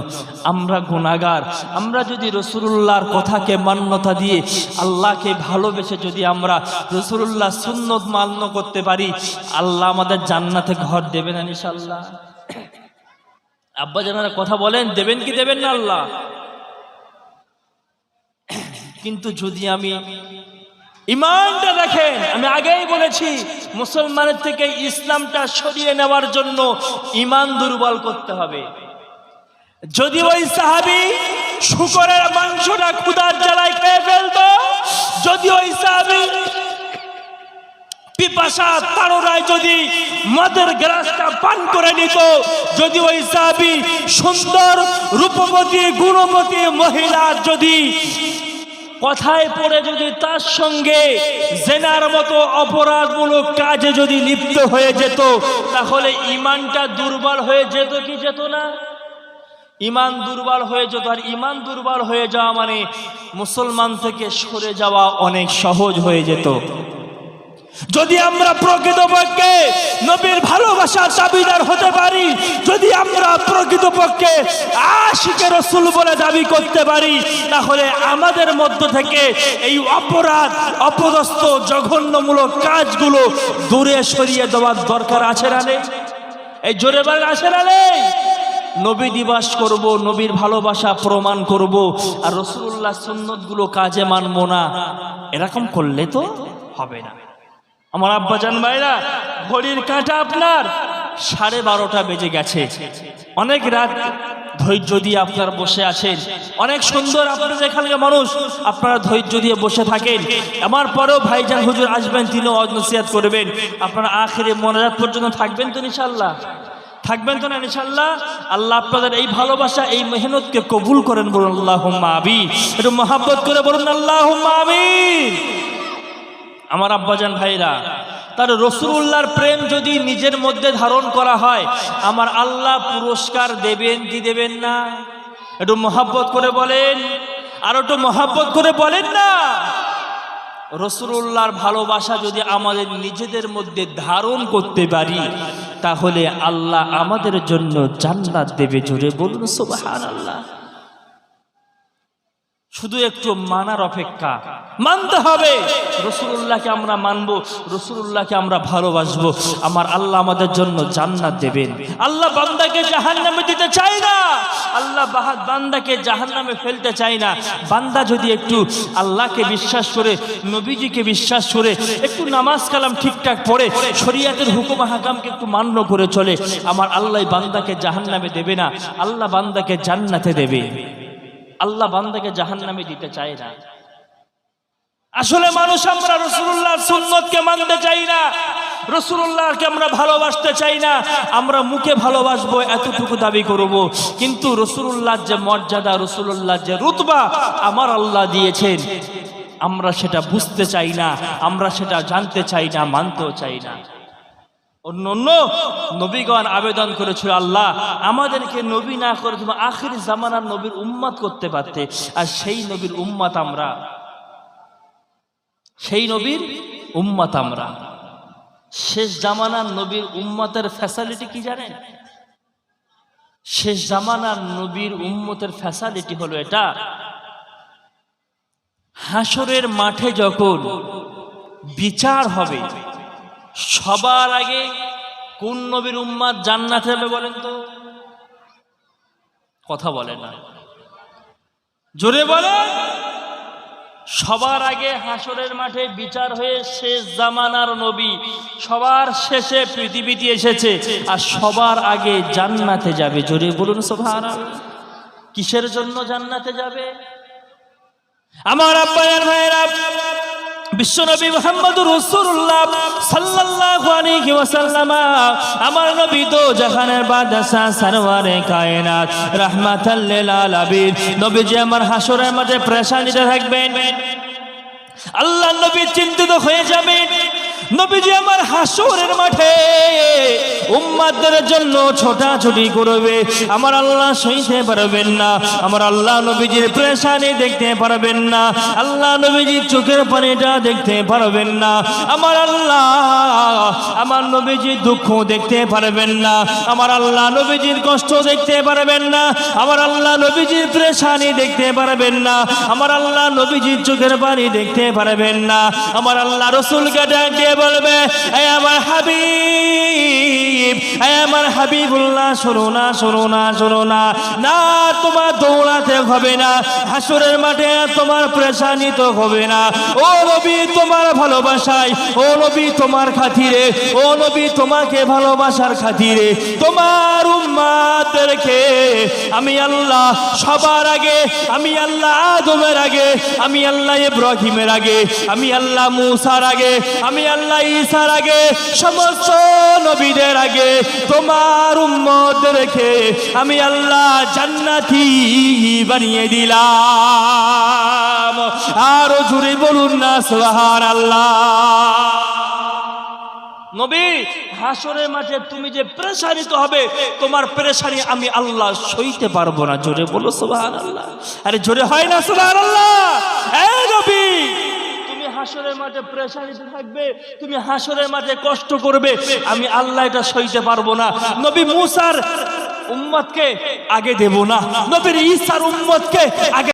আমরা গুনাহগার, আমরা যদি রাসূলুল্লাহর কথাকে মান্যতা দিয়ে আল্লাহকে ভালোবেসে যদি আমরা রাসূলুল্লাহ সুন্নত মান্য করতে পারি, আল্লাহ আমাদের জান্নাতে ঘর দেবেন ইনশাআল্লাহ। আব্বা জানারা কথা বলেন, দেবেন কি দেবেন না আল্লাহ? কিন্তু যদি আমি ইমানটা দেখেন, আমি আগেই বলেছি মুসলমানের থেকে ইসলামটা সরিয়ে নেওয়ার জন্য ইমান দুর্বল করতে হবে। যদি ওই সাহাবী শুকরের মাংসটা ক্ষুধার জ্বালায় খেয়ে ফেলতো, যদি ওই সাহাবী পিপাসা তাড়নায় যদি মদের গ্লাসটা পান করে নিত, যদি ওই সাহাবী সুন্দর রূপবতী গুণবতী মহিলা যদি কথায় পড়ে যদি তার সঙ্গে জেনার মতো অপরাধমূলক কাজে যদি লিপ্ত হয়ে যেত, তাহলে ইমানটা দুর্বল হয়ে যেত কি যেত না? ইমান দুর্বল হয়ে যেত। আর ইমান দুর্বল হয়ে যাওয়া মানে মুসলমান থেকে সরে যাওয়া অনেক সহজ হয়ে যেত। যদি আমরা প্রকৃতপক্ষে নবীর ভালোবাসার দাবিদার হতে পারি, যদি আমরা প্রকৃতপক্ষে আশিকে রাসূল বলে দাবি করতে পারি, তাহলে আমাদের মধ্য থেকে এই অপরাধ, অপদস্থ, জঘন্যমূলক কাজগুলো দূরে সরিয়ে দেওয়ার দরকার আছে না নেই? এই জোরে বলেন, আছে না নেই? নবী দিবস করব, নবীর ভালোবাসা প্রমাণ করব, আর রাসূলুল্লাহ সুন্নতগুলো কাজে মানব না, এরকম করলে তো হবে না। আমার আব্বাজান ভাইরা, ঘড়ির কাঁটা আপনার 12:30 বেজে গেছে। অনেক রাত ধৈর্য দিয়ে আপনারা বসে আছেন, অনেক সুন্দর আপনাদের এখানকার মানুষ, আপনারা ধৈর্য দিয়ে বসে থাকেন। আমার পরেও ভাইজান হুজুর আসবেন, তিনিও ওয়াজ নসিহত করবেন। আপনারা আখিরে মোনাজাত পর্যন্ত থাকবেন তো ইনশাআল্লাহ? থাকবেন তো না ইনশাআল্লাহ? আল্লাহ আপনাদের এই ভালোবাসা, এই মেহনতকে কবুল করেন, বলুন আল্লাহুম্মা আমিন। একটু মহব্বত করে বলুন আল্লাহুম্মা আমিন। আমার আব্বাজান ভাইরা, তার রাসূলুল্লাহর প্রেম যদি নিজের মধ্যে ধারণ করা হয়, আমার আল্লাহ পুরস্কার দেবেন কি দেবেন না? একটু মহব্বত করে বলেন, আর একটু মহব্বত করে বলেন না। রাসূলুল্লাহর ভালোবাসা যদি আমাদের নিজেদের মধ্যে ধারণ করতে পারি, তাহলে আল্লাহ আমাদের জন্য জান্নাত দেবে। জোরে বলুন সুবহানাল্লাহ। শুধু একটু মানার অপেক্ষা, মানতে হবে। রাসূলুল্লাহকে আমরা মানব, রাসূলুল্লাহকে আমরা ভালোবাসবো। আমার আল্লাহ আমাদের জন্য জান্নাত দেবেন। আল্লাহ বান্দাকে জাহান্নামে দিতে চায় না, আল্লাহ বান্দাকে জাহান্নামে ফেলতে চায় না। বান্দা যদি একটু আল্লাহকে বিশ্বাস করে, নবীজিকে বিশ্বাস করে, একটু নামাজ কালাম ঠিকঠাক পড়ে, শরীয়তের হুকুম হাকামকে একটু মান্য করে চলে, আমার আল্লাহ বান্দাকে জাহান্নামে দেবে না, আল্লাহ বান্দাকে জান্নাতে দেবে। আল্লাহ বান্দাকে জাহান্নামে দিতে চায় না। আসলে মানুষ আমরা রাসূলুল্লাহর সুন্নতকে মানতে চাই না, রাসূলুল্লাহকে আমরা ভালোবাসতে চাই না। আমরা মুখে ভালোবাসবো এতটুকু দাবি করব, কিন্তু রাসূলুল্লাহর যে মর্যাদা, রাসূলুল্লাহর যে রুতবা আমার আল্লাহ দিয়েছেন, আমরা সেটা বুঝতে চাই না, আমরা সেটা জানতে চাই না, মানতেও চাই না। অন্য অন্য নবীগণ আবেদন করেছিল, আল্লাহ আমাদেরকে নবী না করে তুমি আখির জামানার নবীর উম্মত করতে পারতে। আর সেই নবীর উম্মত আমরা, সেই নবীর উম্মত আমরা। শেষ জামানার নবীর উম্মতের ফ্যাসিলিটি কি জানেন? শেষ জামানার নবীর উম্মতের ফ্যাসিলিটি হলো এটা, হাসরের মাঠে যখন বিচার হবে, সবার আগে কোন নবীর উম্মত জান্নাতে যাবে বলেন তো? কথা বলে না, জোরে বলে। সবার আগে হাসরের মাঠে বিচার হয়ে শেষ জামানার নবী সবার শেষে পৃথিবীতে এসেছে, আর সবার আগে জান্নাতে যাবে। জোরে বলুন সুবহানাল্লাহ। কিসের জন্য জান্নাতে যাবে? আমার আব্বায়ের ভাইরা, বিশ্বনবী মুহাম্মদুর রাসূলুল্লাহ সাল্লাল্লাহু আলাইহি ওয়াসাল্লাম আমার নবী তো জাহানের বাদশা সরওয়ারে কায়নাত রাহমাতাল লিল আলামিন। নবীজি আমার হাসরের মাঠে পেরেশানিতে থাকবেন, আল্লাহ নবী চিন্তিত হয়ে যাবেন। নবীজি আমার হাসরের মাঠে উম্মতদের জন্য ছোটাছুটি করবে, আমার আল্লাহ সইতে পারবেন না, আমার আল্লাহ নবীজির পেরেশানি দেখতে পারবেন না, আল্লাহ নবীজির চোখের পানিটা দেখতে পারবেন না, আমার আল্লাহ আমার নবীজির দুঃখ দেখতে পারবেন না, আমার আল্লাহ নবীজির কষ্ট দেখতে পারবেন না, আমার আল্লাহ নবীজির পেরেশানি দেখতে পারবেন না, আমার আল্লাহ নবীজির চোখের পানি দেখতে পারবেন না। আমার আল্লাহ রাসূলকে ডাক দিয়ে বলবে, এ আমার হাবিব, এ আমার হাবিবুল্লাহ, শোনো না, শোনো না, শোনো না, না তোমার দৌড়াতে হবে না, হাসরের মাঠে তোমার পেরেশানি তো হবে না। ও নবী তোমার ভালোবাসায়, ও নবী তোমার খাতিরে, ও নবী তোমাকে ভালোবাসার খাতিরে তোমার উম্মতদেরকে আমি আল্লাহ সবার আগে, আমি আল্লাহ আদমের আগে, আমি আল্লাহ ইব্রাহিমের আগে, আমি আল্লাহ মুসার আগে, আমি আল্লাহ ঈসার আগে, সমস্ত নবীদের আগে তোমার উম্মতদেরকে আমি আল্লাহ জান্নাতি বানিয়ে দিলাম। আরো জোরে বলুন না সুবহানাল্লাহ। নবী হাসরের মাঠে তুমি যে পেরেশানিত হবে, তোমার পেরেশানি আমি আল্লাহ সইতে পারবো না। জোরে বলো সুবহানাল্লাহ। আরে জোরে হয় না সুবহানাল্লাহ? এই নবী তুমি হাসরের মাঠে পেরেশানিতে থাকবে, তুমি হাসরের মাঠে কষ্ট করবে, আমি আল্লাহ এটা সইতে পারবো না। নবী মুসার উম্মতকে আগে দেব না, নবীর ঈসার উম্মতকে আগে